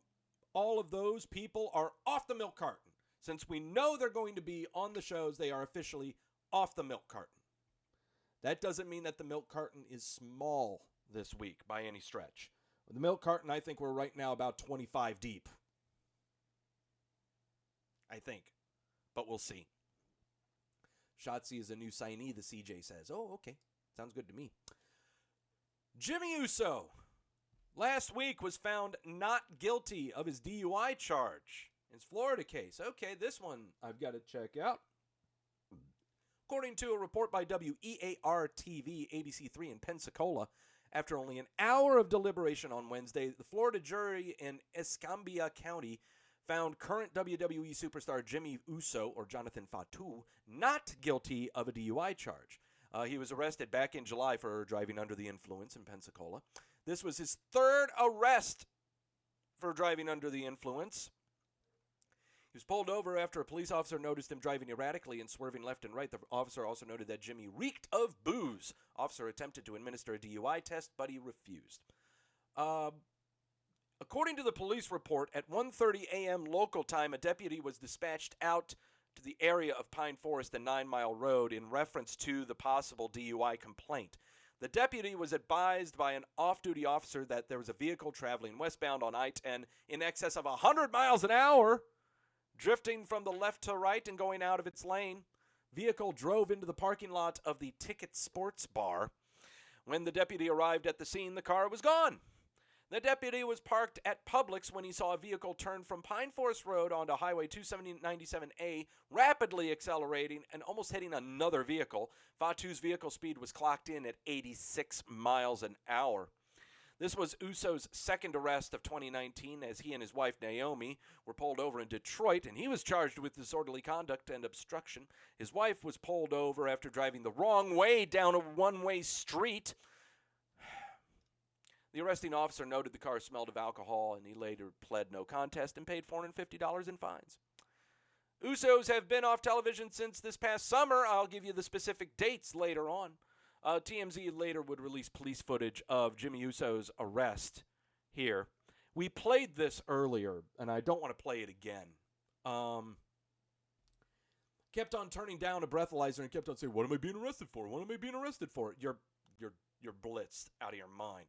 of those people are off the milk carton. Since we know they're going to be on the shows, they are officially off the milk carton. That doesn't mean that the milk carton is small this week by any stretch. The milk carton, I think we're right now about 25 deep. I think. But we'll see. Shotzi is a new signee, the CJ says. Oh, okay. Sounds good to me. Jimmy Uso, last week was found not guilty of his DUI charge. His Florida case. Okay, this one I've got to check out. According to a report by WEAR-TV, ABC3 in Pensacola, after only an hour of deliberation on Wednesday, the Florida jury in Escambia County found current WWE superstar Jimmy Uso, or Jonathan Fatu, not guilty of a DUI charge. He was arrested back in July for driving under the influence in Pensacola. This was his third arrest for driving under the influence. He was pulled over after a police officer noticed him driving erratically and swerving left and right. The officer also noted that Jimmy reeked of booze. Officer attempted to administer a DUI test, but he refused. According to the police report, at 1:30 a.m. local time, a deputy was dispatched out to the area of Pine Forest and 9 Mile Road in reference to the possible DUI complaint. The deputy was advised by an off-duty officer that there was a vehicle traveling westbound on I-10 in excess of 100 miles an hour, drifting from the left to right and going out of its lane. Vehicle drove into the parking lot of the Ticket Sports Bar. When the deputy arrived at the scene, the car was gone. The deputy was parked at Publix when he saw a vehicle turn from Pine Forest Road onto Highway 297A, rapidly accelerating and almost hitting another vehicle. Fatu's vehicle speed was clocked in at 86 miles an hour. This was Uso's second arrest of 2019, as he and his wife Naomi were pulled over in Detroit, and he was charged with disorderly conduct and obstruction. His wife was pulled over after driving the wrong way down a one-way street. The arresting officer noted the car smelled of alcohol, and he later pled no contest and paid $450 in fines. Usos have been off television since this past summer. I'll give you the specific dates later on. TMZ later would release police footage of Jimmy Uso's arrest here. We played this earlier, and I don't want to play it again. Kept on turning down a breathalyzer and kept on saying, "What am I being arrested for? What am I being arrested for?" You're blitzed out of your mind.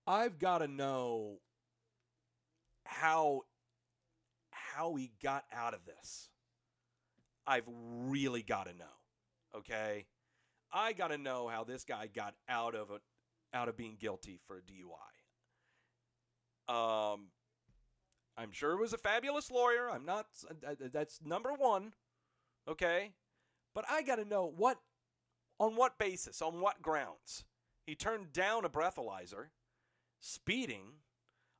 I've got to know how he got out of this. I've really got to know. Okay? I got to know how this guy got out of being guilty for a DUI. I'm sure it was a fabulous lawyer. I'm not, that's number one. Okay? But I got to know on what basis, on what grounds he turned down a breathalyzer, speeding,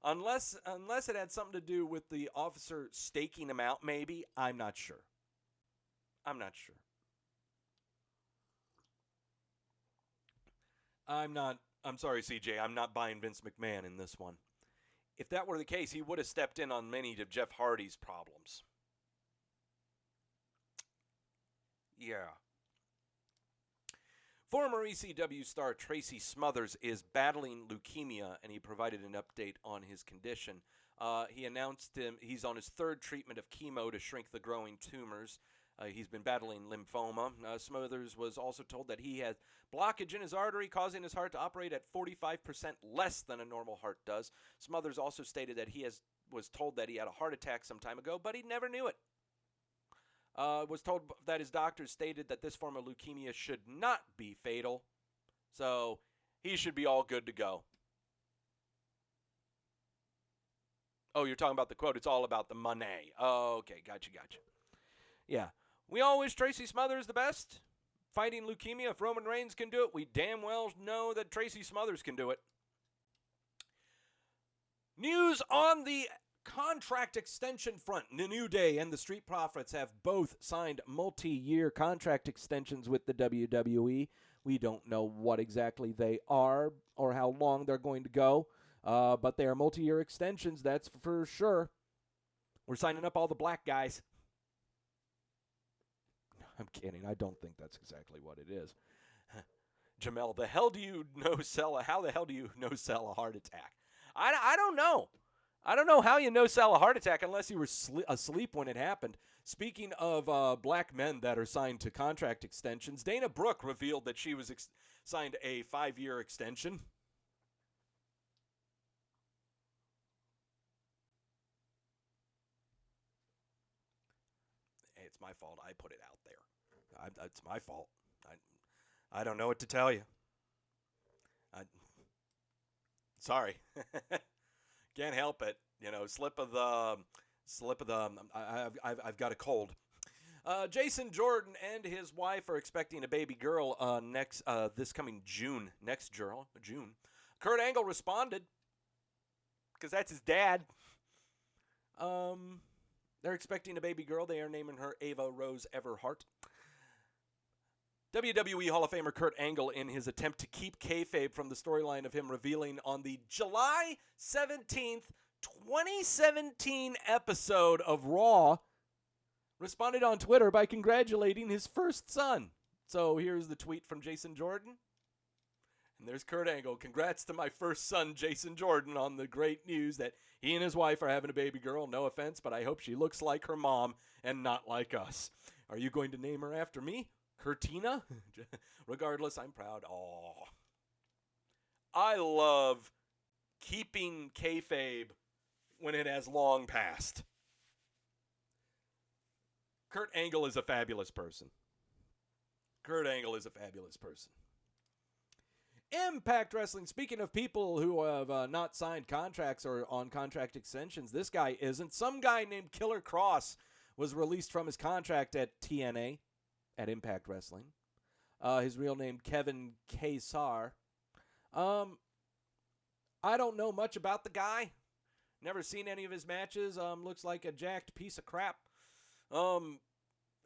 unless it had something to do with the officer staking him out, maybe. I'm not sure. I'm sorry, CJ, I'm not buying Vince McMahon in this one. If that were the case, he would have stepped in on many of Jeff Hardy's problems. Yeah. Former ECW star Tracy Smothers is battling leukemia, and he provided an update on his condition. He announced he's on his third treatment of chemo to shrink the growing tumors. He's been battling lymphoma. Smothers was also told that he had blockage in his artery, causing his heart to operate at 45% less than a normal heart does. Smothers also stated that was told that he had a heart attack some time ago, but he never knew it. Was told that his doctors stated that this form of leukemia should not be fatal, so he should be all good to go. Oh, you're talking about the quote, "It's all about the money." Oh, okay, gotcha. Yeah. We all wish Tracy Smothers the best. Fighting leukemia, if Roman Reigns can do it, we damn well know that Tracy Smothers can do it. News on the contract extension front. The New Day and the Street Profits have both signed multi-year contract extensions with the WWE. We don't know what exactly they are or how long they're going to go, but they are multi-year extensions, that's for sure. We're signing up all the black guys. I'm kidding. I don't think that's exactly what it is. Jamel, how the hell do you no-sell a heart attack? I don't know. I don't know how you no-sell a heart attack unless you were asleep when it happened. Speaking of black men that are signed to contract extensions, Dana Brooke revealed that she was signed a 5-year extension. Hey, it's my fault. I put it out there. It's my fault. I don't know what to tell you. Sorry. Can't help it. You know, slip of the. I've got a cold. Jason Jordan and his wife are expecting a baby girl this coming June. June. Kurt Angle responded because that's his dad. They're expecting a baby girl. They are naming her Ava Rose Everhart. WWE Hall of Famer Kurt Angle, in his attempt to keep kayfabe from the storyline of him revealing on the July 17th, 2017 episode of Raw, responded on Twitter by congratulating his first son. So here's the tweet from Jason Jordan. And there's Kurt Angle. Congrats to my first son, Jason Jordan, on the great news that he and his wife are having a baby girl. No offense, but I hope she looks like her mom and not like us. Are you going to name her after me? Kurtina? Regardless, I'm proud. Aw. I love keeping kayfabe when it has long passed. Kurt Angle is a fabulous person. Kurt Angle is a fabulous person. Impact Wrestling, speaking of people who have not signed contracts or on contract extensions, this guy isn't. Some guy named Killer Cross was released from his contract at TNA, at Impact Wrestling. His real name, Kevin Kesar. I don't know much about the guy. Never seen any of his matches. Looks like a jacked piece of crap.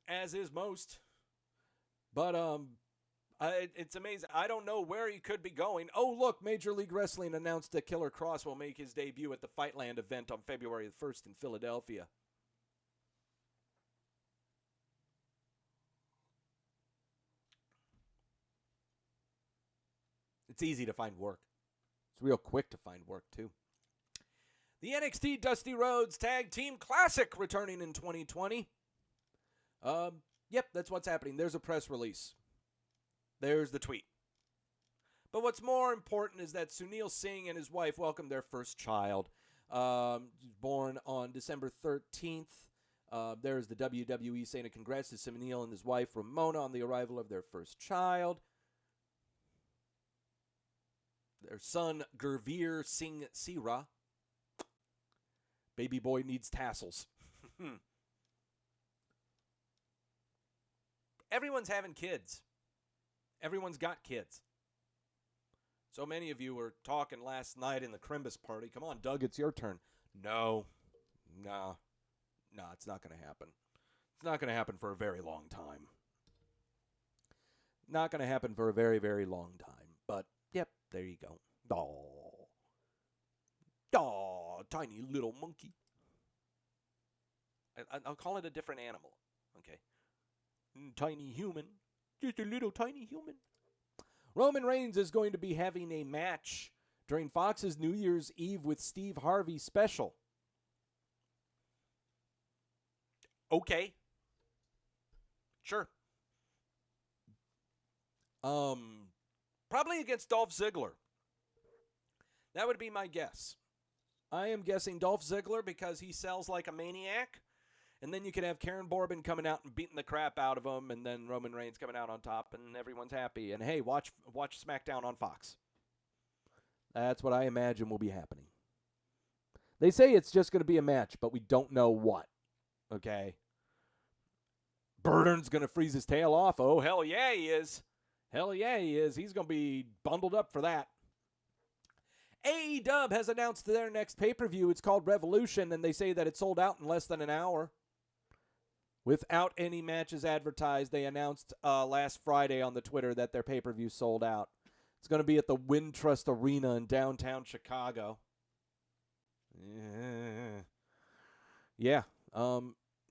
As is most. But, it's amazing. I don't know where he could be going. Oh, look, Major League Wrestling announced that Killer Cross will make his debut at the Fightland event on February 1st in Philadelphia. It's easy to find work. It's real quick to find work, too. The NXT Dusty Rhodes Tag Team Classic returning in 2020. Yep, that's what's happening. There's a press release. There's the tweet. But what's more important is that Sunil Singh and his wife welcomed their first child. Born on December 13th. There's the WWE saying a congrats to Sunil and his wife Ramona on the arrival of their first child. Their son, Gurveer Singh Sira. Baby boy needs tassels. Everyone's having kids. Everyone's got kids. So many of you were talking last night in the Christmas party. Come on, Doug, it's your turn. No, it's not going to happen. It's not going to happen for a very long time. Not going to happen for a very, very long time. But, yep, there you go. Tiny little monkey. I'll call it a different animal. Okay. Tiny human. Just a little tiny human. Roman Reigns is going to be having a match during Fox's New Year's Eve with Steve Harvey special. Okay. Sure. Probably against Dolph Ziggler. That would be my guess. I am guessing Dolph Ziggler because he sells like a maniac. And then you could have Karen Corbin coming out and beating the crap out of him, and then Roman Reigns coming out on top, and everyone's happy. And hey, watch SmackDown on Fox. That's what I imagine will be happening. They say it's just going to be a match, but we don't know what. Okay? Burton's going to freeze his tail off. Oh, hell yeah, he is. Hell yeah, he is. He's going to be bundled up for that. AEW has announced their next pay-per-view. It's called Revolution, and they say that it sold out in less than an hour. Without any matches advertised, they announced last Friday on the Twitter that their pay-per-view sold out. It's going to be at the Wintrust Arena in downtown Chicago. Yeah.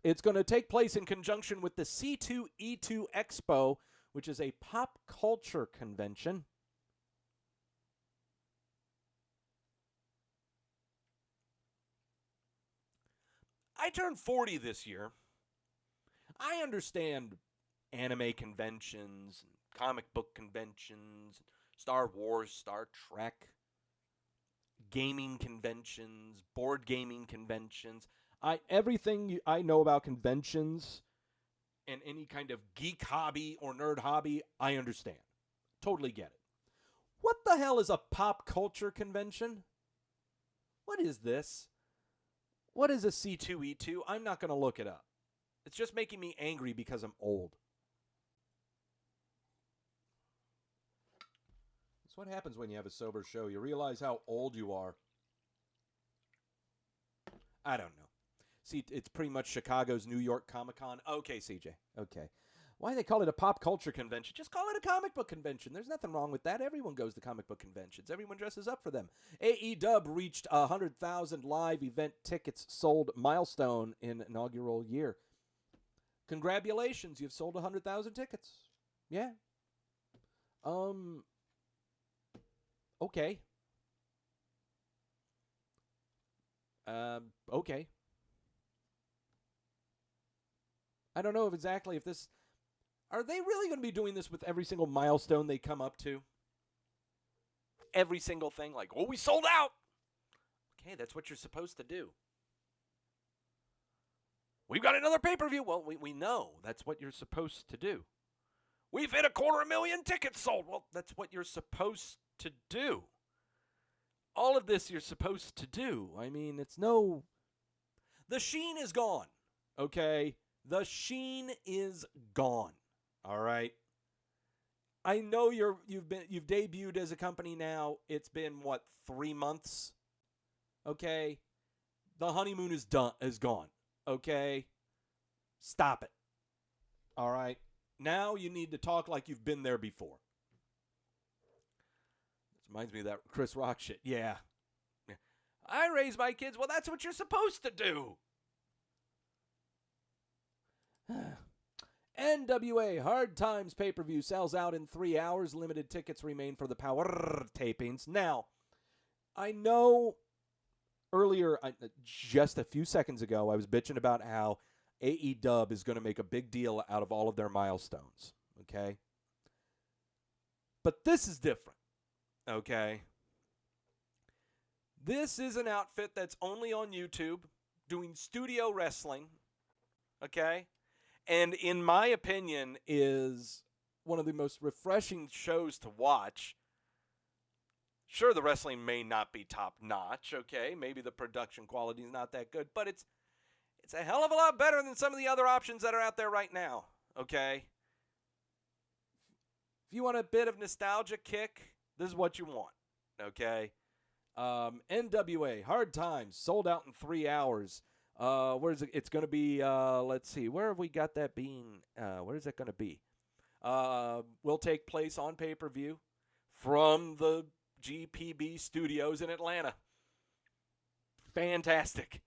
It's going to take place in conjunction with the C2E2 Expo, which is a pop culture convention. I turned 40 this year. I understand anime conventions, comic book conventions, Star Wars, Star Trek, gaming conventions, board gaming conventions. Everything I know about conventions and any kind of geek hobby or nerd hobby, I understand. Totally get it. What the hell is a pop culture convention? What is this? What is a C2E2? I'm not going to look it up. It's just making me angry because I'm old. That's what happens when you have a sober show. You realize how old you are. I don't know. See, it's pretty much Chicago's New York Comic-Con. Okay, CJ. Okay. Why they call it a pop culture convention? Just call it a comic book convention. There's nothing wrong with that. Everyone goes to comic book conventions. Everyone dresses up for them. AEW reached 100,000 live event tickets sold milestone in inaugural year. Congratulations, you've sold 100,000 tickets. Yeah. Okay. Okay. I don't know if this... Are they really going to be doing this with every single milestone they come up to? Every single thing, like, oh, we sold out. Okay, that's what you're supposed to do. We've got another pay-per-view. Well, we know that's what you're supposed to do. We've hit 250,000 tickets sold. Well, that's what you're supposed to do. All of this you're supposed to do. I mean, it's no... The sheen is gone, okay? The sheen is gone, all right? I know you've debuted as a company now. It's been, 3 months? Okay? The honeymoon is gone, okay? Stop it, all right? Now you need to talk like you've been there before. This reminds me of that Chris Rock shit. Yeah. I raise my kids. Well, that's what you're supposed to do. NWA Hard Times pay-per-view sells out in 3 hours. Limited tickets remain for the Power tapings. Now, I know earlier, just a few seconds ago, I was bitching about how AEW is going to make a big deal out of all of their milestones, okay? But this is different, okay? This is an outfit that's only on YouTube, doing studio wrestling, okay? And in my opinion, is one of the most refreshing shows to watch. Sure, the wrestling may not be top-notch, okay? Maybe the production quality is not that good, but it's a hell of a lot better than some of the other options that are out there right now, okay? If you want a bit of nostalgia kick, this is what you want, okay? NWA, Hard Times, sold out in 3 hours. Where is it? It's going to be, let's see, where have we got that being? Where is that going to be? Will take place on pay-per-view from the GPB studios in Atlanta. Fantastic.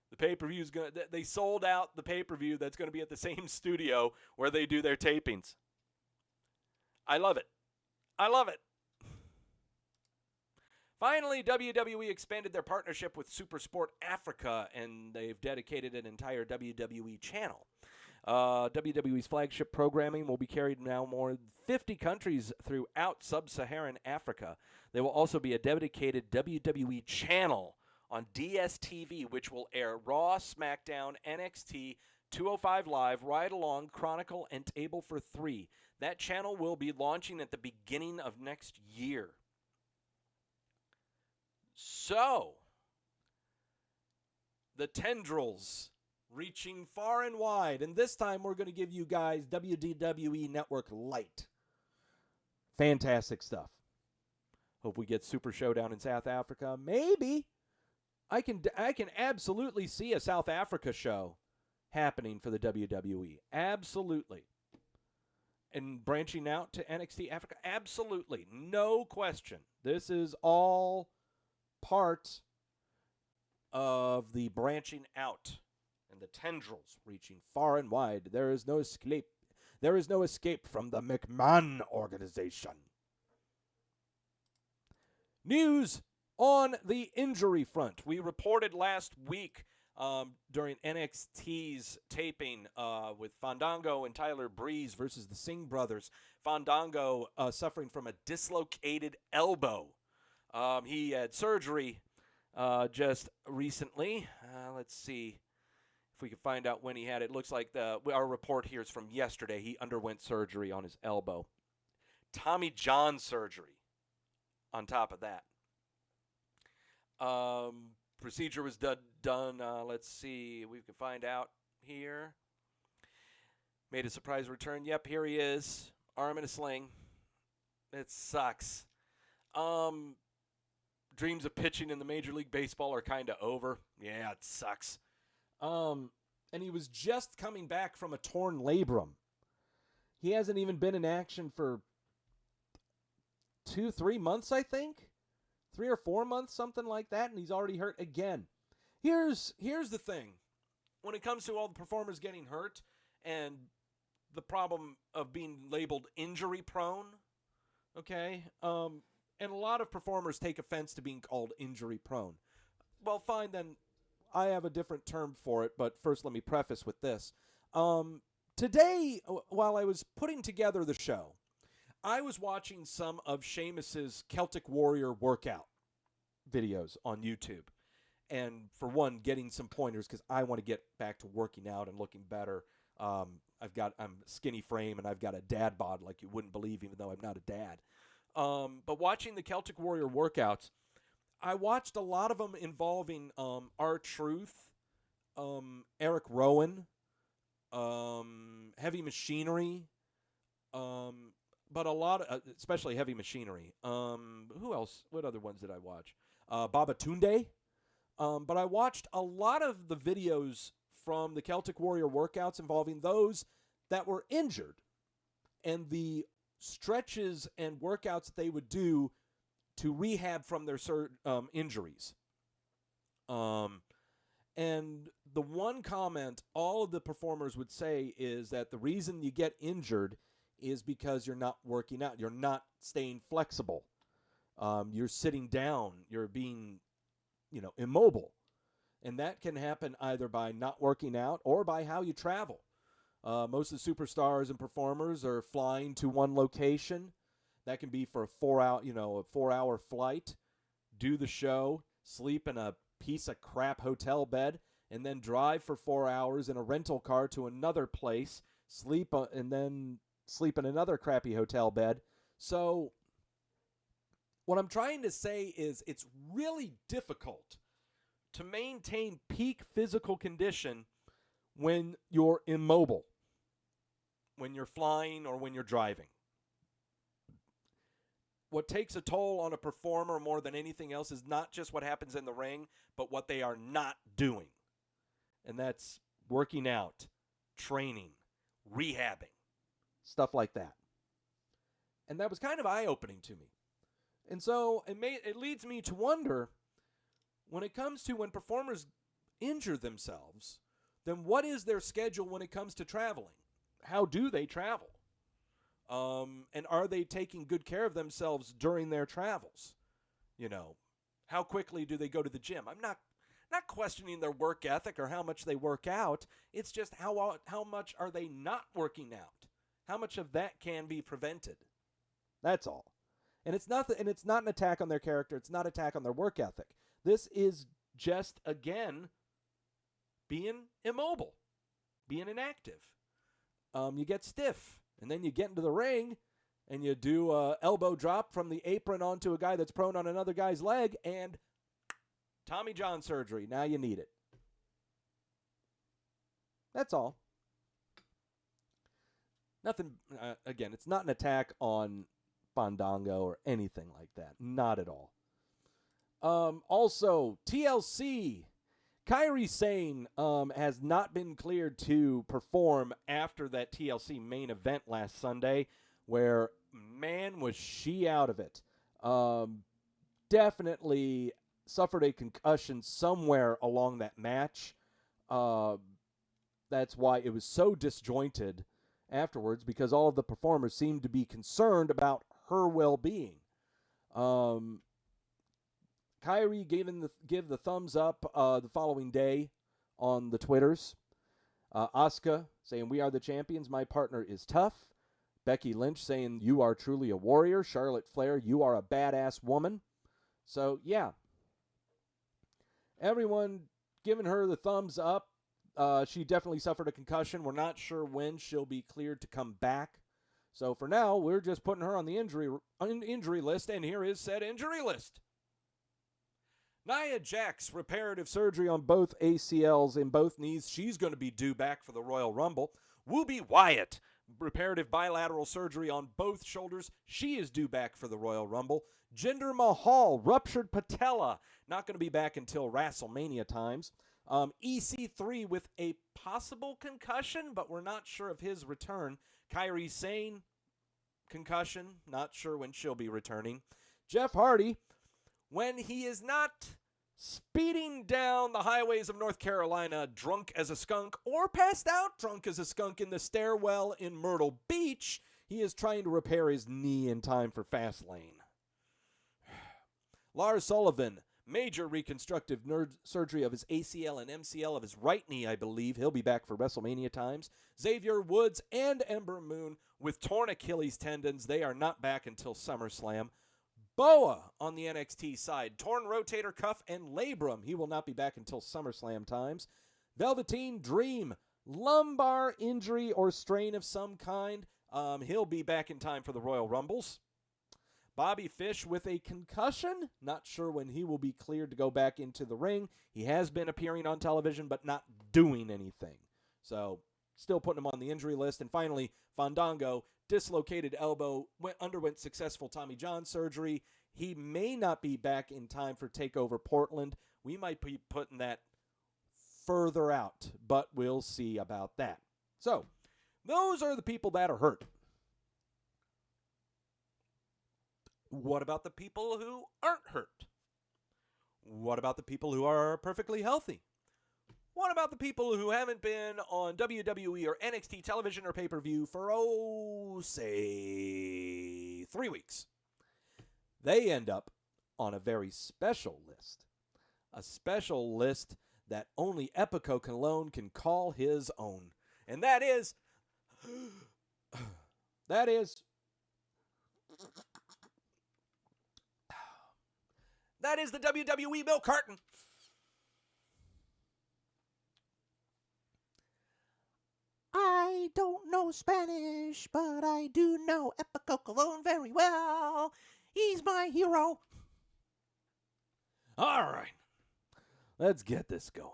The pay-per-view is going to, they sold out the pay-per-view that's going to be at the same studio where they do their tapings. I love it. I love it. Finally, WWE expanded their partnership with SuperSport Africa, and they've dedicated an entire WWE channel. WWE's flagship programming will be carried now more than 50 countries throughout sub-Saharan Africa. There will also be a dedicated WWE channel on DSTV, which will air Raw, SmackDown, NXT, 205 Live, Ride Along, Chronicle, and Table for Three. That channel will be launching at the beginning of next year. So, the tendrils reaching far and wide, and this time we're going to give you guys WWE Network Lite. Fantastic stuff. Hope we get Super Showdown in South Africa. Maybe. I can absolutely see a South Africa show happening for the WWE. Absolutely. And branching out to NXT Africa. Absolutely. No question. This is all part of the branching out and the tendrils reaching far and wide. There is no escape. There is no escape from the McMahon organization. News on the injury front. We reported last week during NXT's taping with Fandango and Tyler Breeze versus the Singh brothers. Fandango suffering from a dislocated elbow. He had surgery just recently. Let's see if we can find out when he had it. Looks like our report here is from yesterday. He underwent surgery on his elbow. Tommy John surgery on top of that. Procedure was done. Let's see. We can find out here. made a surprise return. Yep, here he is, arm in a sling. It sucks. Dreams of pitching in the Major League Baseball are kind of over. Yeah, it sucks. And he was just coming back from a torn labrum. He hasn't even been in action for 2-3 months, I think. 3 or 4 months, something like that, and he's already hurt again. Here's the thing. When it comes to all the performers getting hurt and the problem of being labeled injury prone, okay, and a lot of performers take offense to being called injury prone. Well, fine, then I have a different term for it, but first let me preface with this. Today, while I was putting together the show, I was watching some of Sheamus's Celtic Warrior workout videos on YouTube. And for one, getting some pointers because I want to get back to working out and looking better. I'm skinny frame and I've got a dad bod like you wouldn't believe, even though I'm not a dad. But watching the Celtic Warrior workouts, I watched a lot of them involving R-Truth, Eric Rowan, Heavy Machinery, but a lot of, especially Heavy Machinery. Who else? What other ones did I watch? Babatunde. But I watched a lot of the videos from the Celtic Warrior workouts involving those that were injured and the stretches and workouts that they would do to rehab from their injuries. And the one comment all of the performers would say is that the reason you get injured is because you're not working out. You're not staying flexible. You're sitting down. You're being, immobile. And that can happen either by not working out or by how you travel. Most of the superstars and performers are flying to one location. That can be for a 4-hour flight, do the show, sleep in a piece of crap hotel bed, and then drive for 4 hours in a rental car to another place, and then sleep in another crappy hotel bed. So what I'm trying to say is it's really difficult to maintain peak physical condition when you're immobile, when you're flying or when you're driving. What takes a toll on a performer more than anything else is not just what happens in the ring, but what they are not doing. And that's working out, training, rehabbing, stuff like that. And that was kind of eye-opening to me. And so it leads me to wonder, when it comes to when performers injure themselves, then what is their schedule when it comes to traveling? How do they travel? And are they taking good care of themselves during their travels? How quickly do they go to the gym? I'm not questioning their work ethic or how much they work out. It's just how much are they not working out? How much of that can be prevented? That's all. And it's not an attack on their character. It's not an attack on their work ethic. This is just, again, being immobile, being inactive. You get stiff, and then you get into the ring, and you do an elbow drop from the apron onto a guy that's prone on another guy's leg, and Tommy John surgery. Now you need it. That's all. Nothing, again, it's not an attack on Fandango or anything like that. Not at all. Also, TLC, Kairi Sane has not been cleared to perform after that TLC main event last Sunday, where, man, was she out of it. Definitely suffered a concussion somewhere along that match. That's why it was so disjointed afterwards, because all of the performers seemed to be concerned about her well-being. Kairi give the thumbs up the following day on the Twitters. Asuka saying, "We are the champions. My partner is tough." Becky Lynch saying, "You are truly a warrior." Charlotte Flair, "You are a badass woman." So, yeah. Everyone giving her the thumbs up. She definitely suffered a concussion. We're not sure when she'll be cleared to come back. So, for now, we're just putting her on the injury list, and here is said injury list. Nia Jax, reparative surgery on both ACLs in both knees. She's going to be due back for the Royal Rumble. Whoopi Wyatt, reparative bilateral surgery on both shoulders. She is due back for the Royal Rumble. Jinder Mahal, ruptured patella, not going to be back until WrestleMania times. EC3 with a possible concussion, but we're not sure of his return. Kairi Sane, concussion, not sure when she'll be returning. Jeff Hardy, when he is not speeding down the highways of North Carolina drunk as a skunk or passed out drunk as a skunk in the stairwell in Myrtle Beach, he is trying to repair his knee in time for Fastlane. Lars Sullivan, major reconstructive surgery of his ACL and MCL of his right knee, I believe. He'll be back for WrestleMania times. Xavier Woods and Ember Moon with torn Achilles tendons. They are not back until SummerSlam. Boa on the NXT side, torn rotator cuff and labrum. He will not be back until SummerSlam times. Velveteen Dream, lumbar injury or strain of some kind. He'll be back in time for the Royal Rumbles. Bobby Fish with a concussion. Not sure when he will be cleared to go back into the ring. He has been appearing on television, but not doing anything. So, still putting him on the injury list. And finally, Fandango, dislocated elbow, underwent successful Tommy John surgery. He may not be back in time for TakeOver Portland. We might be putting that further out, but we'll see about that. So, those are the people that are hurt. What about the people who aren't hurt? What about the people who are perfectly healthy? What about the people who haven't been on WWE or NXT television or pay-per-view for, say, 3 weeks? They end up on a very special list. A special list that only Epico Cologne can call his own. And that is the WWE milk carton. I don't know Spanish, but I do know Epico Cologne very well. He's my hero. All right. Let's get this going.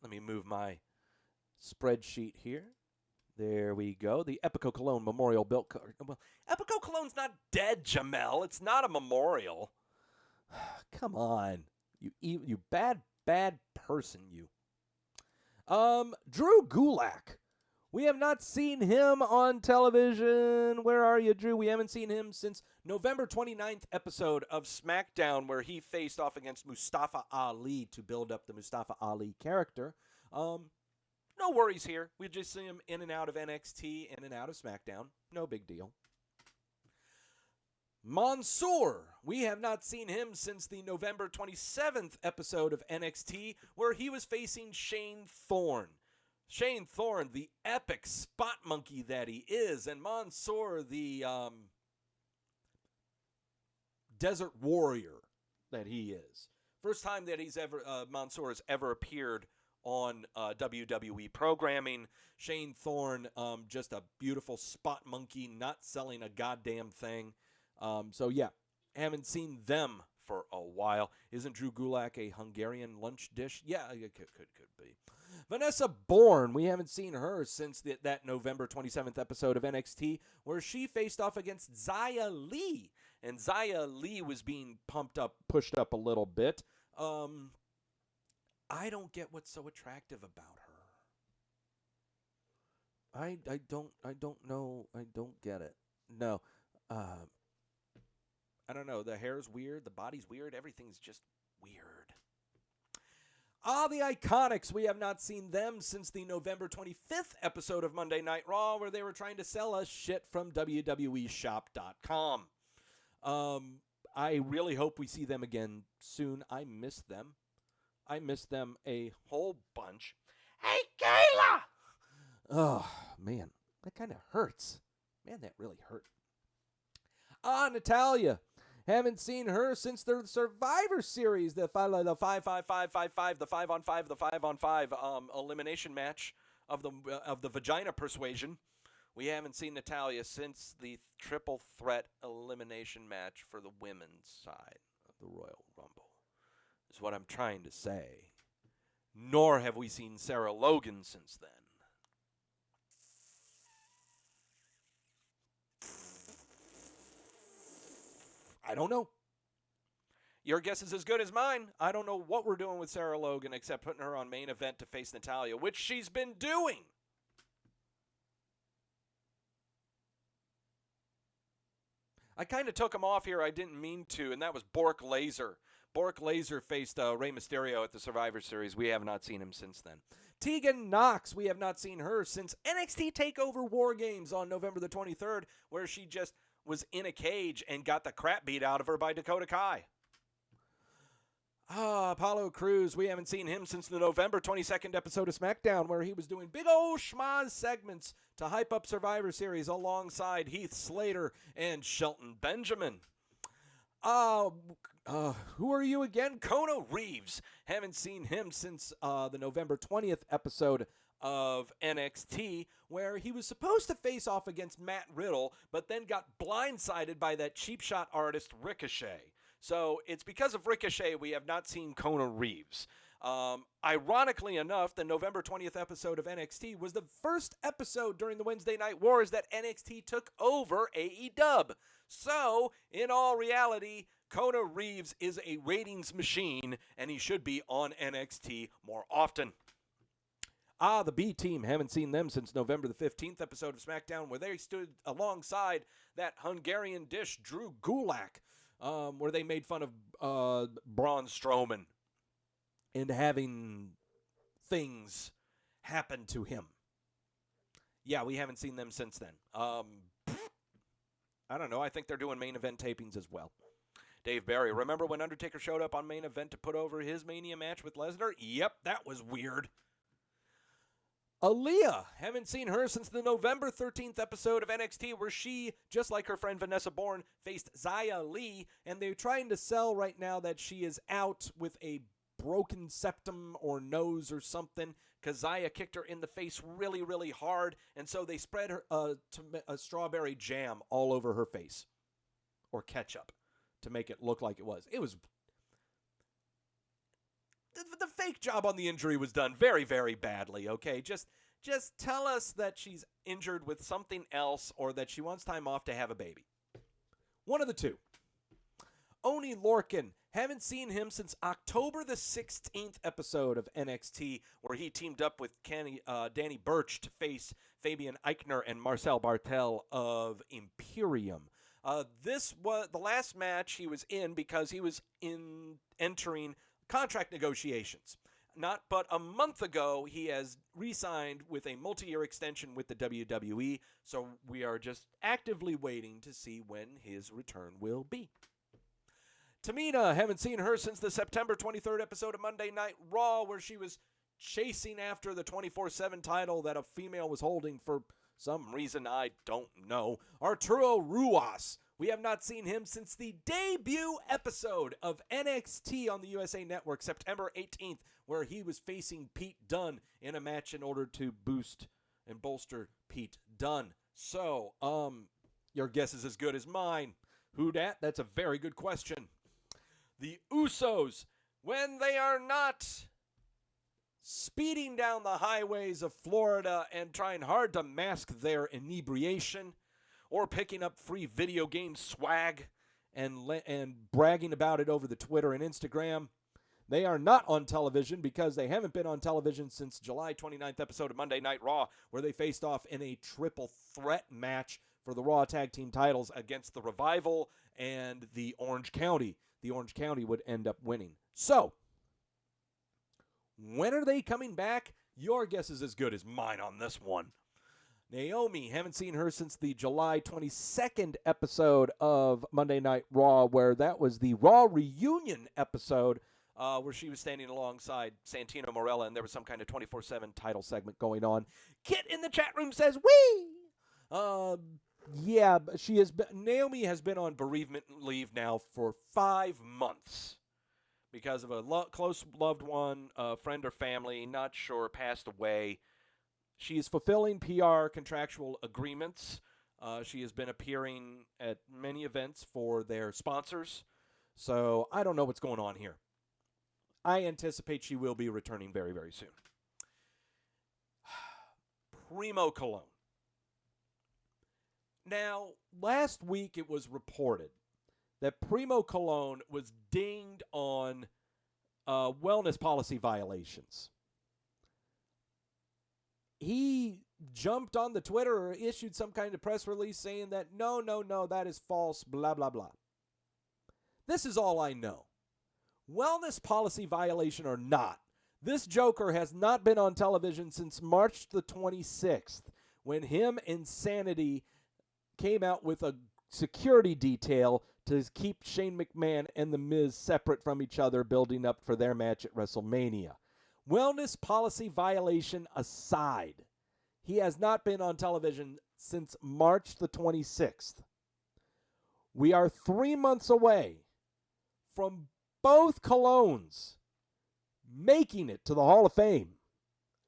Let me move my spreadsheet here. There we go. The Epico Cologne Memorial Milk Carton. Well, Epico Cologne's not dead, Jamel. It's not a memorial. Come on. You bad person, you. Drew Gulak. We have not seen him on television. Where are you, Drew? We haven't seen him since November 29th episode of SmackDown, where he faced off against Mustafa Ali to build up the Mustafa Ali character. No worries here. We just see him in and out of NXT, in and out of SmackDown. No big deal. Mansoor. We have not seen him since the November 27th episode of NXT, where he was facing Shane Thorne. Shane Thorne, the epic spot monkey that he is, and Mansoor, the desert warrior that he is. First time that Mansoor has ever appeared on WWE programming. Shane Thorne, just a beautiful spot monkey, not selling a goddamn thing. So yeah, haven't seen them for a while. Isn't Drew Gulak a Hungarian lunch dish? Yeah, it could be. Vanessa Bourne, we haven't seen her since that November 27th episode of NXT, where she faced off against Xia Li, and Xia Li was being pushed up a little bit. I don't get what's so attractive about her. I don't know. I don't get it. No. I don't know. The hair's weird. The body's weird. Everything's just weird. The Iconics. We have not seen them since the November 25th episode of Monday Night Raw, where they were trying to sell us shit from WWEshop.com. I really hope we see them again soon. I miss them. I miss them a whole bunch. Hey, Kayla! Oh, man. That kind of hurts. Man, that really hurt. Natalya. Haven't seen her since the Survivor Series, the 5-5-5-5-5, the 5-on-5, the 5-on-5 elimination match of the Vagina Persuasion. We haven't seen Natalya since the triple threat elimination match for the women's side of the Royal Rumble, is what I'm trying to say. Nor have we seen Sarah Logan since then. I don't know. Your guess is as good as mine. I don't know what we're doing with Sarah Logan except putting her on main event to face Natalya, which she's been doing. I kind of took him off here. I didn't mean to, and that was Bork Laser. Bork Laser faced Rey Mysterio at the Survivor Series. We have not seen him since then. Tegan Nox, we have not seen her since NXT TakeOver War Games on November the 23rd, where she just was in a cage and got the crap beat out of her by Dakota Kai. Apollo Crews, we haven't seen him since the November 22nd episode of SmackDown, where he was doing big old schmaz segments to hype up Survivor Series alongside Heath Slater and Shelton Benjamin. Who are you again? Kona Reeves. Haven't seen him since the November 20th episode of NXT, where he was supposed to face off against Matt Riddle, but then got blindsided by that cheap shot artist Ricochet. So it's because of Ricochet we have not seen Kona Reeves. Ironically enough, the November 20th episode of NXT was the first episode during the Wednesday Night Wars that NXT took over AEW. So, in all reality, Kona Reeves is a ratings machine, and he should be on NXT more often. The B Team, haven't seen them since November the 15th episode of SmackDown, where they stood alongside that Hungarian dish, Drew Gulak, where they made fun of Braun Strowman and having things happen to him. Yeah, we haven't seen them since then. I don't know. I think they're doing main event tapings as well. Dave Barry, remember when Undertaker showed up on main event to put over his Mania match with Lesnar? Yep, that was weird. Aaliyah, haven't seen her since the November 13th episode of NXT, where she, just like her friend Vanessa Bourne, faced Xia Li, and they're trying to sell right now that she is out with a broken septum or nose or something, because Xia kicked her in the face really, really hard, and so they spread her a strawberry jam all over her face, or ketchup, to make it look like it was. It was... The fake job on the injury was done very, very badly, okay? Just tell us that she's injured with something else or that she wants time off to have a baby. One of the two. Oni Lorcan, haven't seen him since October the 16th episode of NXT, where he teamed up with Danny Burch to face Fabian Eichner and Marcel Bartel of Imperium. This was the last match he was in because he was entering contract negotiations. Not but a month ago, he has re-signed with a multi-year extension with the WWE, so we are just actively waiting to see when his return will be. Tamina, haven't seen her since the September 23rd episode of Monday Night Raw, where she was chasing after the 24/7 title that a female was holding for some reason I don't know. Arturo Ruas, we have not seen him since the debut episode of NXT on the USA Network, September 18th, where he was facing Pete Dunne in a match in order to boost and bolster Pete Dunne. So, your guess is as good as mine. Who dat? That's a very good question. The Usos, when they are not speeding down the highways of Florida and trying hard to mask their inebriation, or picking up free video game swag and bragging about it over the Twitter and Instagram. They are not on television because they haven't been on television since July 29th episode of Monday Night Raw, where they faced off in a triple threat match for the Raw Tag Team titles against the Revival and the Orange County. The Orange County would end up winning. So, when are they coming back? Your guess is as good as mine on this one. Naomi, haven't seen her since the July 22nd episode of Monday Night Raw, where that was the Raw reunion episode, where she was standing alongside Santino Marella, and there was some kind of 24/7 title segment going on. Kit in the chat room says, wee! Yeah, Naomi has been on bereavement leave now for 5 months because of a close loved one, friend or family, not sure, passed away. She is fulfilling PR contractual agreements. She has been appearing at many events for their sponsors. So I don't know what's going on here. I anticipate she will be returning very, very soon. Primo Cologne. Now, last week it was reported that Primo Cologne was dinged on wellness policy violations. He jumped on the Twitter or issued some kind of press release saying that no, that is false, blah, blah, blah. This is all I know. Wellness policy violation or not, this Joker has not been on television since March the 26th, when him and Sanity came out with a security detail to keep Shane McMahon and The Miz separate from each other, building up for their match at WrestleMania. Wellness policy violation aside, he has not been on television since March the 26th. We are 3 months away from both Colognes making it to the Hall of Fame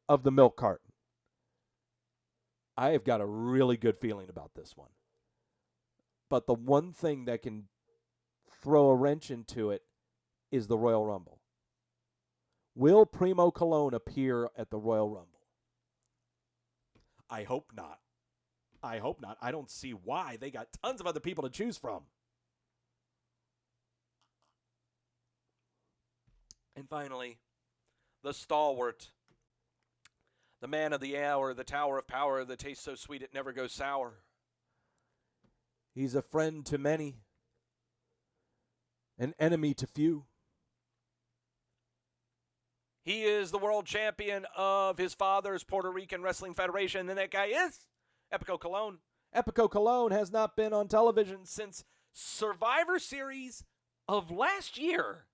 of the milk carton. I have got a really good feeling about this one. But the one thing that can throw a wrench into it is the Royal Rumble. Will Primo Cologne appear at the Royal Rumble? I hope not. I hope not. I don't see why. They got tons of other people to choose from. And finally, the stalwart, the man of the hour, the tower of power that tastes so sweet it never goes sour. He's a friend to many, an enemy to few. He is the world champion of his father's Puerto Rican Wrestling Federation, and that guy is Epico Cologne. Epico Cologne has not been on television since Survivor Series of last year,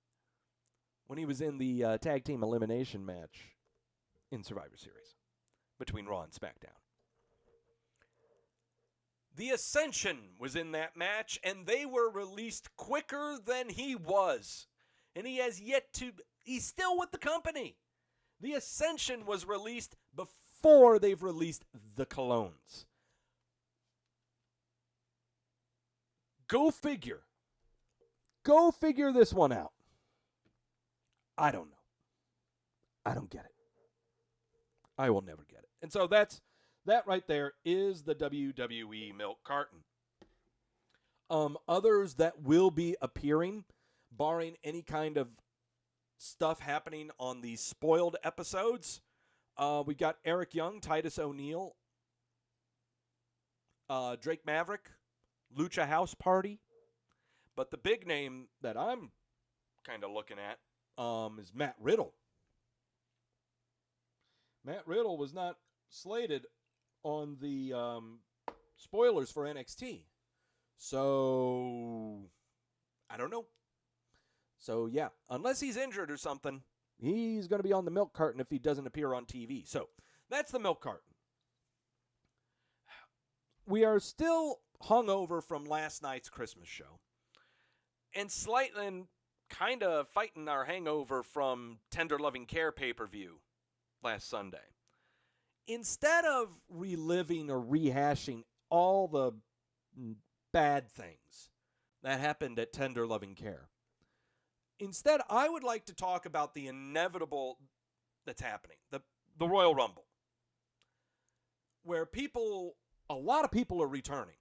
when he was in the tag team elimination match in Survivor Series between Raw and SmackDown. The Ascension was in that match, and they were released quicker than he was. And he has yet to... He's still with the company. The Ascension was released before they've released the Colognes. Go figure. Go figure this one out. I don't know. I don't get it. I will never get it. And so that right there is the WWE milk carton. Others that will be appearing, barring any kind of stuff happening on the spoiled episodes, we got Eric Young, Titus O'Neil, Drake Maverick, Lucha House Party. But the big name that I'm kind of looking at is Matt Riddle. Matt Riddle was not slated on the spoilers for NXT. So, I don't know. So, yeah, unless he's injured or something, he's going to be on the milk carton if he doesn't appear on TV. So, that's the milk carton. We are still hungover from last night's Christmas show. And slightly kind of fighting our hangover from Tender Loving Care pay-per-view last Sunday. Instead of reliving or rehashing all the bad things that happened at Tender Loving Care, instead, I would like to talk about the inevitable that's happening, the Royal Rumble, where a lot of people are returning,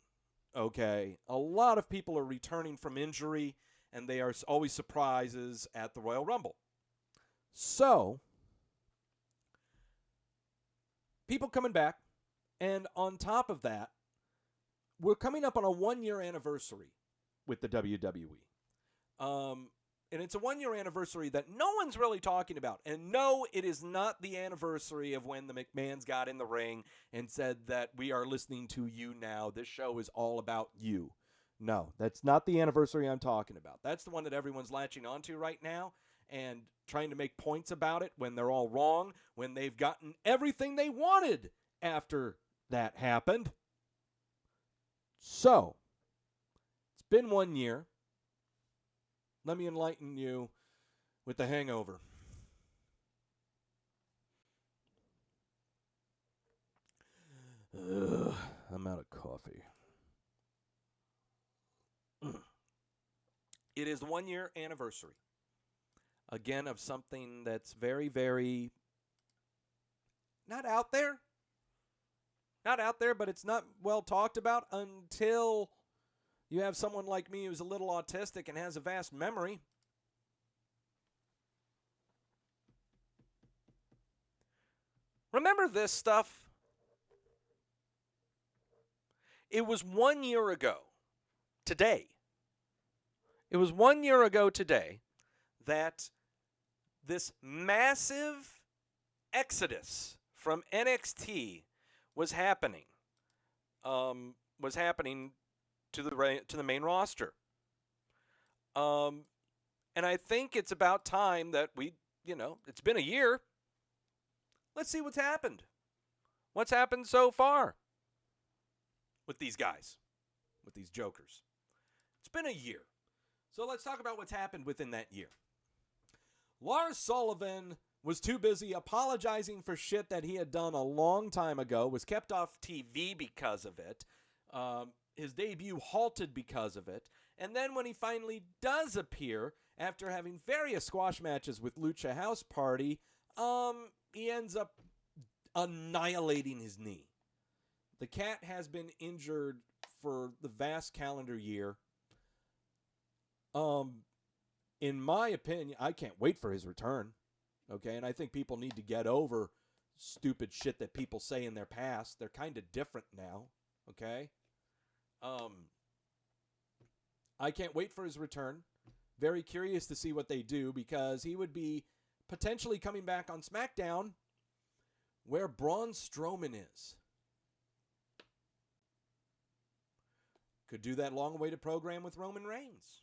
okay? A lot of people are returning from injury, and they are always surprises at the Royal Rumble. So, people coming back, and on top of that, we're coming up on a 1-year anniversary with the WWE. And it's a 1-year anniversary that no one's really talking about. And no, it is not the anniversary of when the McMahons got in the ring and said that we are listening to you now. This show is all about you. No, that's not the anniversary I'm talking about. That's the one that everyone's latching onto right now and trying to make points about it when they're all wrong, when they've gotten everything they wanted after that happened. So, it's been 1 year. Let me enlighten you with the hangover. I'm out of coffee. It is the 1-year anniversary, again, of something that's very, very not out there. Not out there, but it's not well talked about until You have someone like me who's a little autistic and has a vast memory. Remember this stuff? It was 1 year ago today. It was 1 year ago today that this massive exodus from NXT was happening. To the main roster. And I think it's about time that it's been a year. Let's see what's happened. What's happened so far with these guys, with these jokers. It's been a year. So let's talk about what's happened within that year. Lars Sullivan was too busy apologizing for shit that he had done a long time ago, was kept off TV because of it. His debut halted because of it. And then when he finally does appear, after having various squash matches with Lucha House Party, he ends up annihilating his knee. The cat has been injured for the vast calendar year. In my opinion, I can't wait for his return. Okay, and I think people need to get over stupid shit that people say in their past. They're kind of different now. Okay? I can't wait for his return. Very curious to see what they do, because he would be potentially coming back on SmackDown where Braun Strowman is. Could do that long-awaited program with Roman Reigns.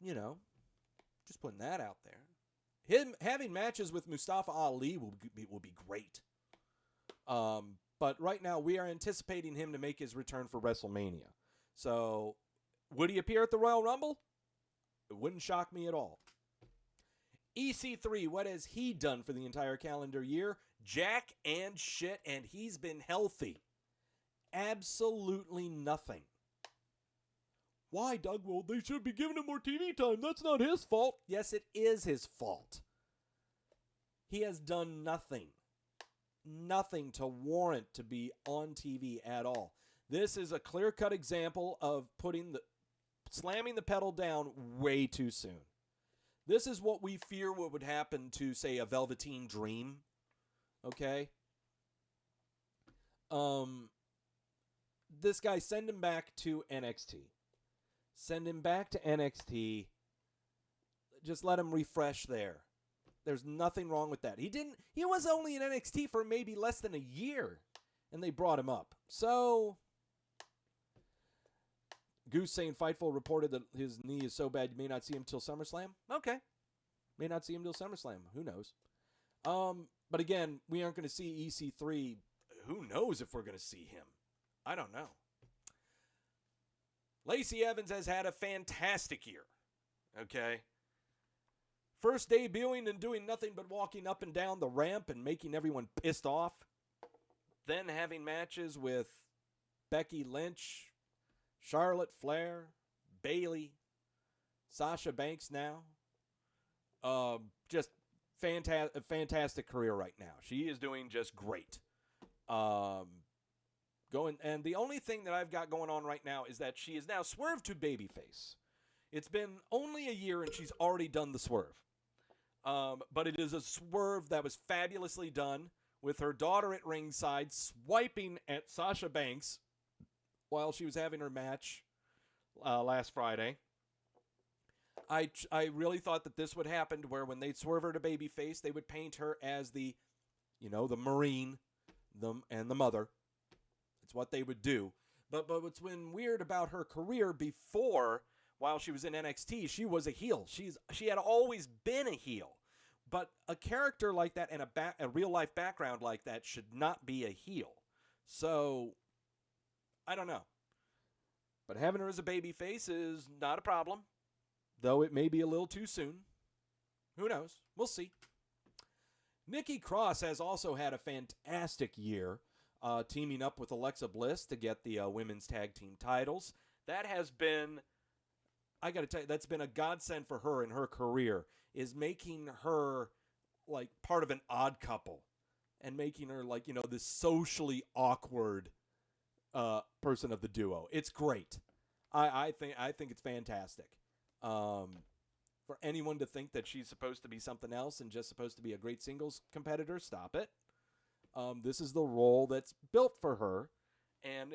You know, just putting that out there. Him having matches with Mustafa Ali will be great. But right now, we are anticipating him to make his return for WrestleMania. So, would he appear at the Royal Rumble? It wouldn't shock me at all. EC3, what has he done for the entire calendar year? Jack and shit, and he's been healthy. Absolutely nothing. Why, Doug? Well, they should be giving him more TV time. That's not his fault. Yes, it is his fault. He has done nothing. Nothing to warrant to be on TV at all. This is a clear-cut example of slamming the pedal down way too soon. This is what we fear what would happen to, say, a Velveteen Dream. Okay? This guy, send him back to NXT. Send him back to NXT. Just let him refresh there. There's nothing wrong with that. He was only in NXT for maybe less than a year, and they brought him up. So, Goose saying Fightful reported that his knee is so bad you may not see him till SummerSlam. Okay. May not see him till SummerSlam. Who knows? But again, we aren't going to see EC3. Who knows if we're going to see him? I don't know. Lacey Evans has had a fantastic year. Okay? First debuting and doing nothing but walking up and down the ramp and making everyone pissed off. Then having matches with Becky Lynch, Charlotte Flair, Bayley, Sasha Banks now. Just fantastic career right now. She is doing just great. And the only thing that I've got going on right now is that she is now swerved to babyface. It's been only a year and she's already done the swerve. But it is a swerve that was fabulously done, with her daughter at ringside swiping at Sasha Banks while she was having her match last Friday. I really thought that this would happen, where when they'd swerve her to babyface, they would paint her as the Marine, and the mother. It's what they would do. But what's been weird about her career before, while she was in NXT, she was a heel. She had always been a heel. But a character like that and a real-life background like that should not be a heel. So, I don't know. But having her as a babyface is not a problem, though it may be a little too soon. Who knows? We'll see. Nikki Cross has also had a fantastic year, teaming up with Alexa Bliss to get the women's tag team titles. That has been, I got to tell you, that's been a godsend for her in her career, is making her like part of an odd couple and making her like, this socially awkward person of the duo. It's great. I think it's fantastic. For anyone to think that she's supposed to be something else and just supposed to be a great singles competitor, stop it. This is the role that's built for her, and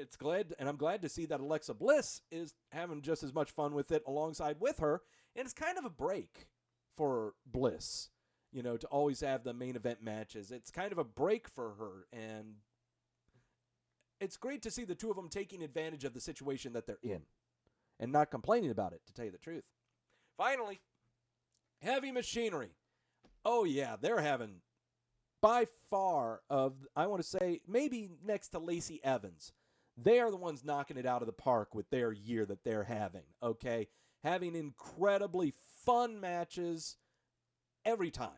I'm glad to see that Alexa Bliss is having just as much fun with it alongside with her, and it's kind of a break for Bliss, to always have the main event matches. It's kind of a break for her, and it's great to see the two of them taking advantage of the situation that they're in and not complaining about it, to tell you the truth. Finally, Heavy Machinery. Oh, yeah, they're having by far I want to say, maybe next to Lacey Evans, they are the ones knocking it out of the park with their year that they're having, okay? Having incredibly fun matches every time,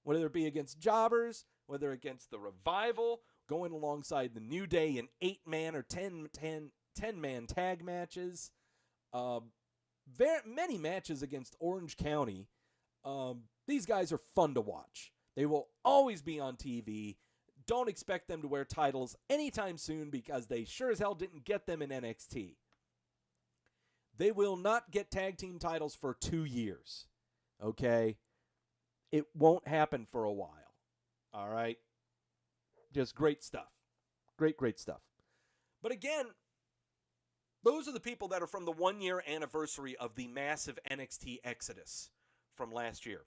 whether it be against jobbers, whether against the Revival, going alongside the New Day in 8-man or 10-man tag matches. Many matches against Orange County. These guys are fun to watch. They will always be on TV. Don't expect them to wear titles anytime soon because they sure as hell didn't get them in NXT. They will not get tag team titles for 2 years. Okay? It won't happen for a while. All right? Just great stuff. Great stuff. But again, those are the people that are from the 1-year anniversary of the massive NXT exodus from last year.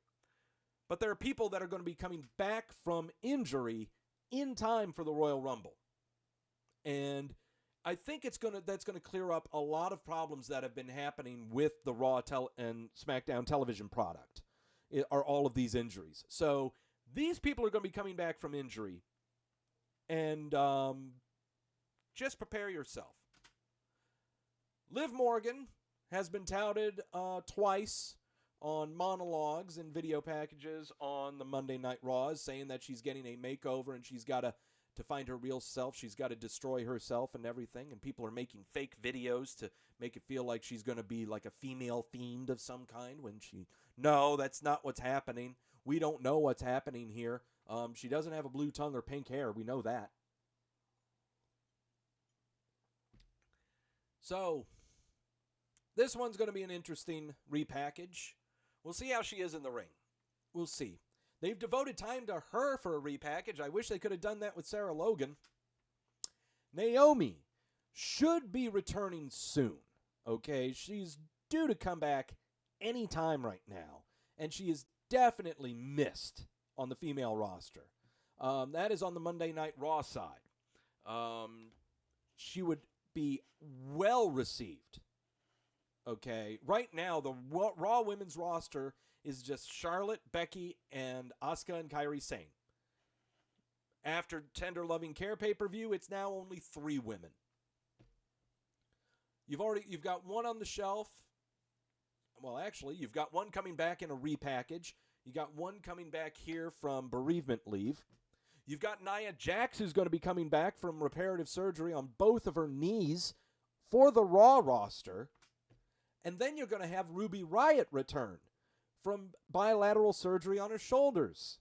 But there are people that are going to be coming back from injury in time for the Royal Rumble. And I think that's going to clear up a lot of problems that have been happening with the Raw and SmackDown television product, are all of these injuries. So these people are going to be coming back from injury. And just prepare yourself. Liv Morgan has been touted twice on monologues and video packages on the Monday Night Raws, saying that she's getting a makeover and she's got to find her real self. She's got to destroy herself and everything. And people are making fake videos to make it feel like she's going to be like a female fiend of some kind when no, that's not what's happening. We don't know what's happening here. She doesn't have a blue tongue or pink hair. We know that. So this one's going to be an interesting repackage. We'll see how she is in the ring. We'll see. They've devoted time to her for a repackage. I wish they could have done that with Sarah Logan. Naomi should be returning soon. Okay, she's due to come back anytime right now. And she is definitely missed on the female roster. That is on the Monday Night Raw side. She would be well received. Okay, right now the Raw women's roster is just Charlotte, Becky, and Asuka and Kairi Sane. After Tender Loving Care pay-per-view, it's now only 3 women. You've got one on the shelf. Well, actually, you've got one coming back in a repackage. You got one coming back here from bereavement leave. You've got Nia Jax, who's going to be coming back from reparative surgery on both of her knees for the Raw roster. And then you're going to have Ruby Riott return from bilateral surgery on her shoulders.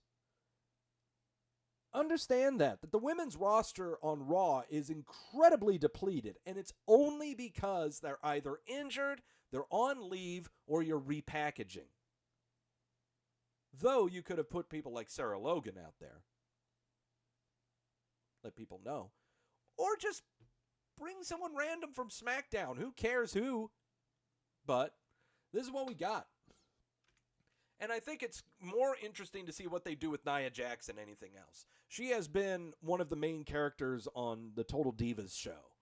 Understand that the women's roster on Raw is incredibly depleted, and it's only because they're either injured, they're on leave, or you're repackaging. Though you could have put people like Sarah Logan out there. Let people know. Or just bring someone random from SmackDown. Who cares who? But this is what we got. And I think it's more interesting to see what they do with Nia Jax than anything else. She has been one of the main characters on the Total Divas show.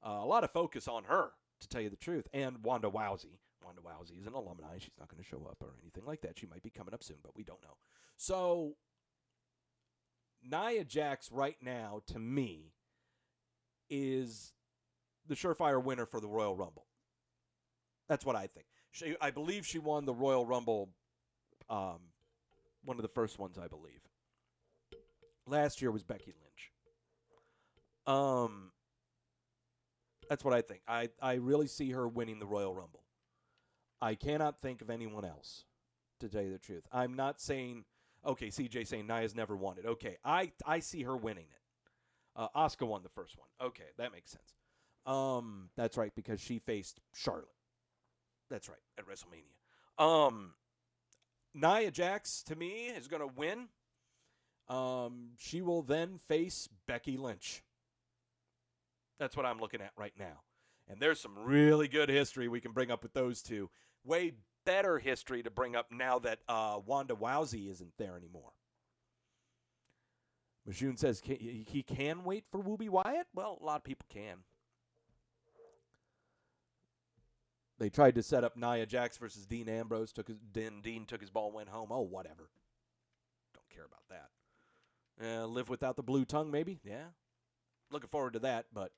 A lot of focus on her, to tell you the truth. And Wanda Rousey. Wanda Rousey is an alumni. She's not going to show up or anything like that. She might be coming up soon, but we don't know. So, Nia Jax right now, to me, is the surefire winner for the Royal Rumble. That's what I think. I believe she won the Royal Rumble, one of the first ones, I believe. Last year was Becky Lynch. That's what I think. I really see her winning the Royal Rumble. I cannot think of anyone else, to tell you the truth. I'm not saying, okay, CJ saying Nia's never won it. Okay, I see her winning it. Asuka won the first one. Okay, that makes sense. That's right, because she faced Charlotte. That's right, at WrestleMania. Nia Jax, to me, is going to win. She will then face Becky Lynch. That's what I'm looking at right now. And there's some really good history we can bring up with those two. Way better history to bring up now that Wanda Rousey isn't there anymore. Majoon says he can wait for Ruby Wyatt? Well, a lot of people can. They tried to set up Nia Jax versus Dean Ambrose. Dean took his ball and went home. Oh, whatever. Don't care about that. Live without the blue tongue, maybe? Yeah. Looking forward to that. But,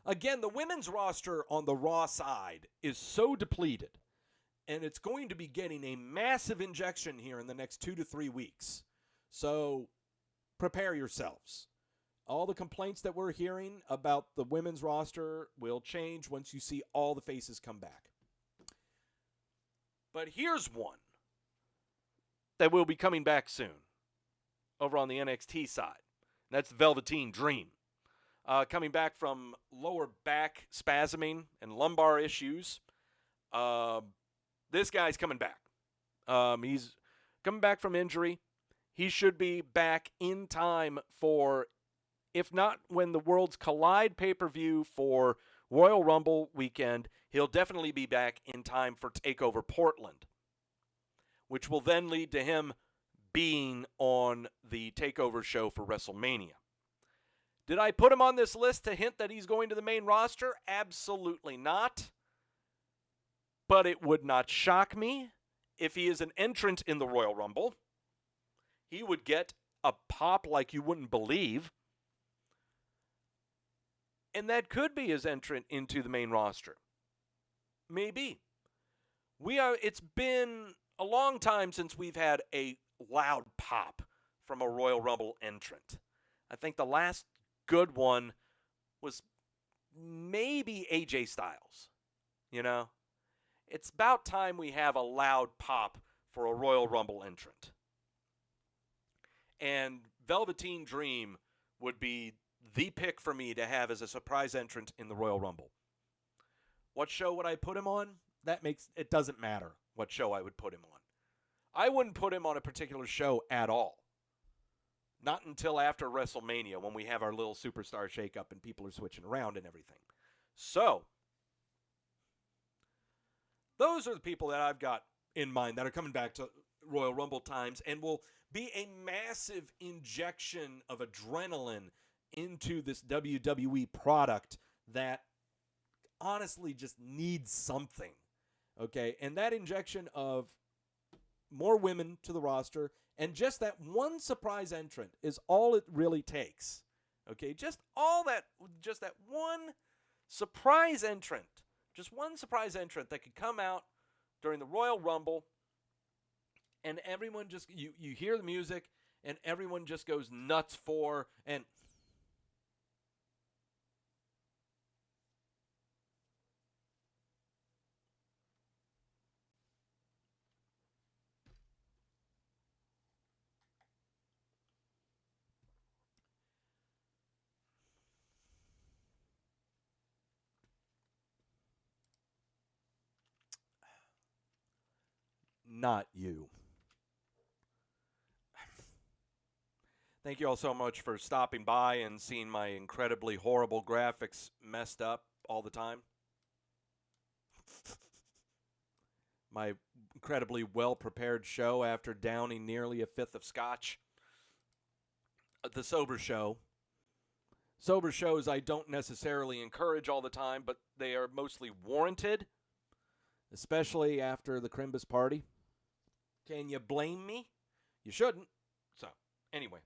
again, the women's roster on the Raw side is so depleted. And it's going to be getting a massive injection here in the next 2 to 3 weeks. So prepare yourselves. All the complaints that we're hearing about the women's roster will change once you see all the faces come back. But here's one that will be coming back soon over on the NXT side. That's Velveteen Dream. Coming back from lower back spasming and lumbar issues. This guy's coming back. He's coming back from injury. He should be back in time for, if not when the Worlds Collide pay-per-view for Royal Rumble weekend, he'll definitely be back in time for TakeOver Portland, which will then lead to him being on the TakeOver show for WrestleMania. Did I put him on this list to hint that he's going to the main roster? Absolutely not. But it would not shock me if he is an entrant in the Royal Rumble. He would get a pop like you wouldn't believe. And that could be his entrant into the main roster. Maybe. It's been a long time since we've had a loud pop from a Royal Rumble entrant. I think the last good one was maybe AJ Styles. You know? It's about time we have a loud pop for a Royal Rumble entrant. And Velveteen Dream would be the pick for me to have as a surprise entrant in the Royal Rumble. What show would I put him on? It doesn't matter what show I would put him on. I wouldn't put him on a particular show at all. Not until after WrestleMania when we have our little superstar shakeup and people are switching around and everything. So, those are the people that I've got in mind that are coming back to Royal Rumble times and will be a massive injection of adrenaline into this WWE product that honestly just needs something. Okay? And that injection of more women to the roster and just that one surprise entrant is all it really takes. Okay? Just that one surprise entrant. Just one surprise entrant that could come out during the Royal Rumble and everyone just, you hear the music and everyone just goes nuts for, and not you. Thank you all so much for stopping by and seeing my incredibly horrible graphics messed up all the time. My incredibly well-prepared show after downing nearly a fifth of scotch. The sober show. Sober shows I don't necessarily encourage all the time, but they are mostly warranted, especially after the Christmas Party. Can you blame me? You shouldn't. So, anyway.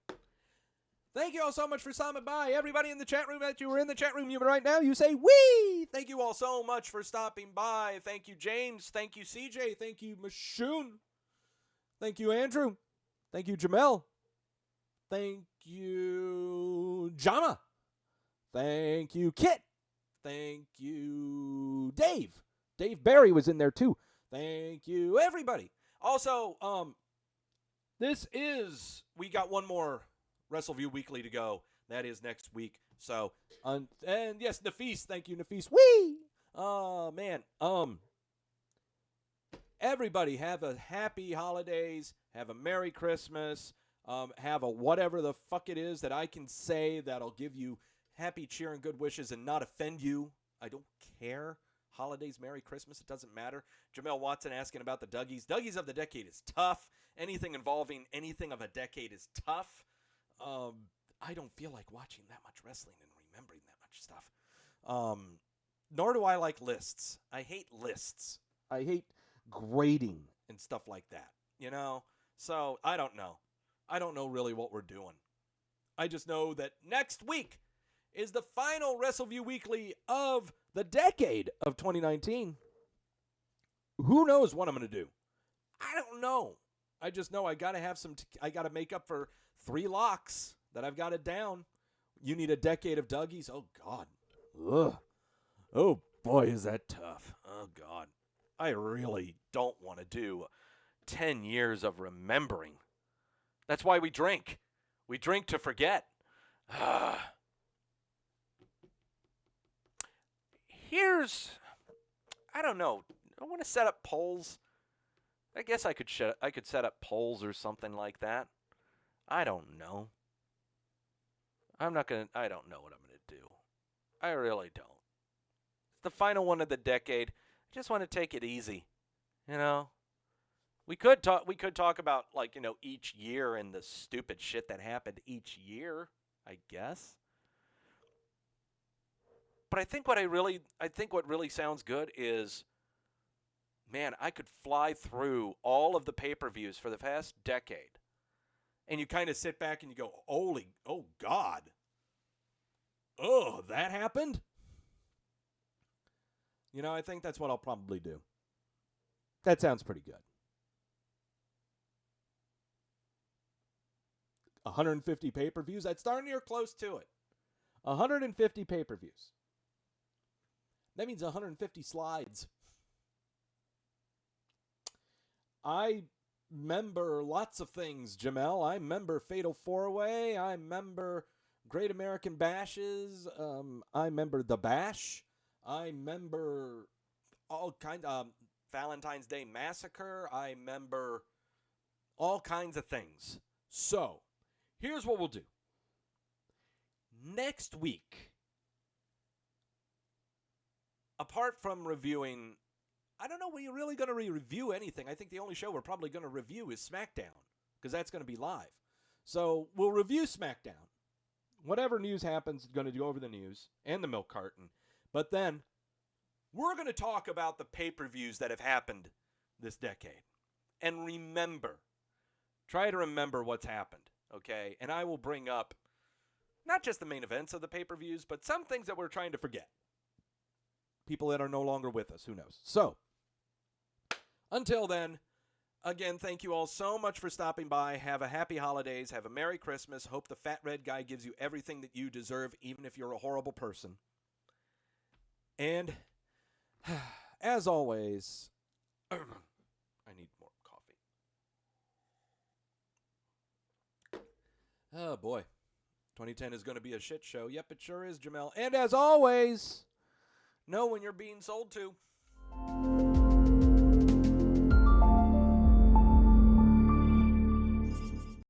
Thank you all so much for stopping by. Everybody in the chat room that you were in the chat room you right now, you say, wee! Thank you all so much for stopping by. Thank you, James. Thank you, CJ. Thank you, Mashoon. Thank you, Andrew. Thank you, Jamel. Thank you, Jama. Thank you, Kit. Thank you, Dave. Dave Barry was in there, too. Thank you, everybody. Also, we got one more Wrestleview Weekly to go. That is next week. So, and yes, Nafis, thank you, Nafis. Whee! Oh, man. Everybody have a happy holidays, have a Merry Christmas, have a whatever the fuck it is that I can say that'll give you happy cheer and good wishes and not offend you. I don't care. Holidays, Merry Christmas, it doesn't matter. Jamel Watson asking about the Dougies. Dougies of the decade is tough. Anything involving anything of a decade is tough. I don't feel like watching that much wrestling and remembering that much stuff. Nor do I like lists. I hate lists. I hate grading and stuff like that, you know? So, I don't know. I don't know really what we're doing. I just know that next week is the final Wrestleview Weekly of the decade of 2019. Who knows what I'm going to do? I don't know. I just know I got to have I got to make up for 3 locks that I've got it down. You need a decade of Dougies? Oh, God. Ugh. Oh, boy, is that tough. Oh, God. I really don't want to do 10 years of remembering. That's why we drink. We drink to forget. I don't know. I want to set up polls. I guess I could set up polls or something like that. I don't know. I don't know what I'm going to do. I really don't. It's the final one of the decade. I just want to take it easy. You know? We could talk about, like, you know, each year and the stupid shit that happened each year, I guess. But I think what really sounds good is, man, I could fly through all of the pay-per-views for the past decade. And you kind of sit back and you go, oh God. Oh, that happened? You know, I think that's what I'll probably do. That sounds pretty good. 150 pay-per-views? That's darn near close to it. 150 pay-per-views. That means 150 slides. I remember lots of things, Jamel. I remember Fatal 4-Way. I remember Great American Bashes. I remember The Bash. I remember all kinds of Valentine's Day Massacre. I remember all kinds of things. So, here's what we'll do. Next week, apart from reviewing, I don't know, we're really going to review anything. I think the only show we're probably going to review is SmackDown, because that's going to be live. So we'll review SmackDown. Whatever news happens, going to go over the news and the milk carton. But then we're going to talk about the pay-per-views that have happened this decade. And try to remember what's happened, okay? And I will bring up not just the main events of the pay-per-views, but some things that we're trying to forget. People that are no longer with us, who knows? So, until then, again, thank you all so much for stopping by. Have a happy holidays. Have a Merry Christmas. Hope the fat red guy gives you everything that you deserve, even if you're a horrible person. And, as always, I need more coffee. Oh, boy. 2010 is going to be a shit show. Yep, it sure is, Jamel. And as always, know when you're being sold to.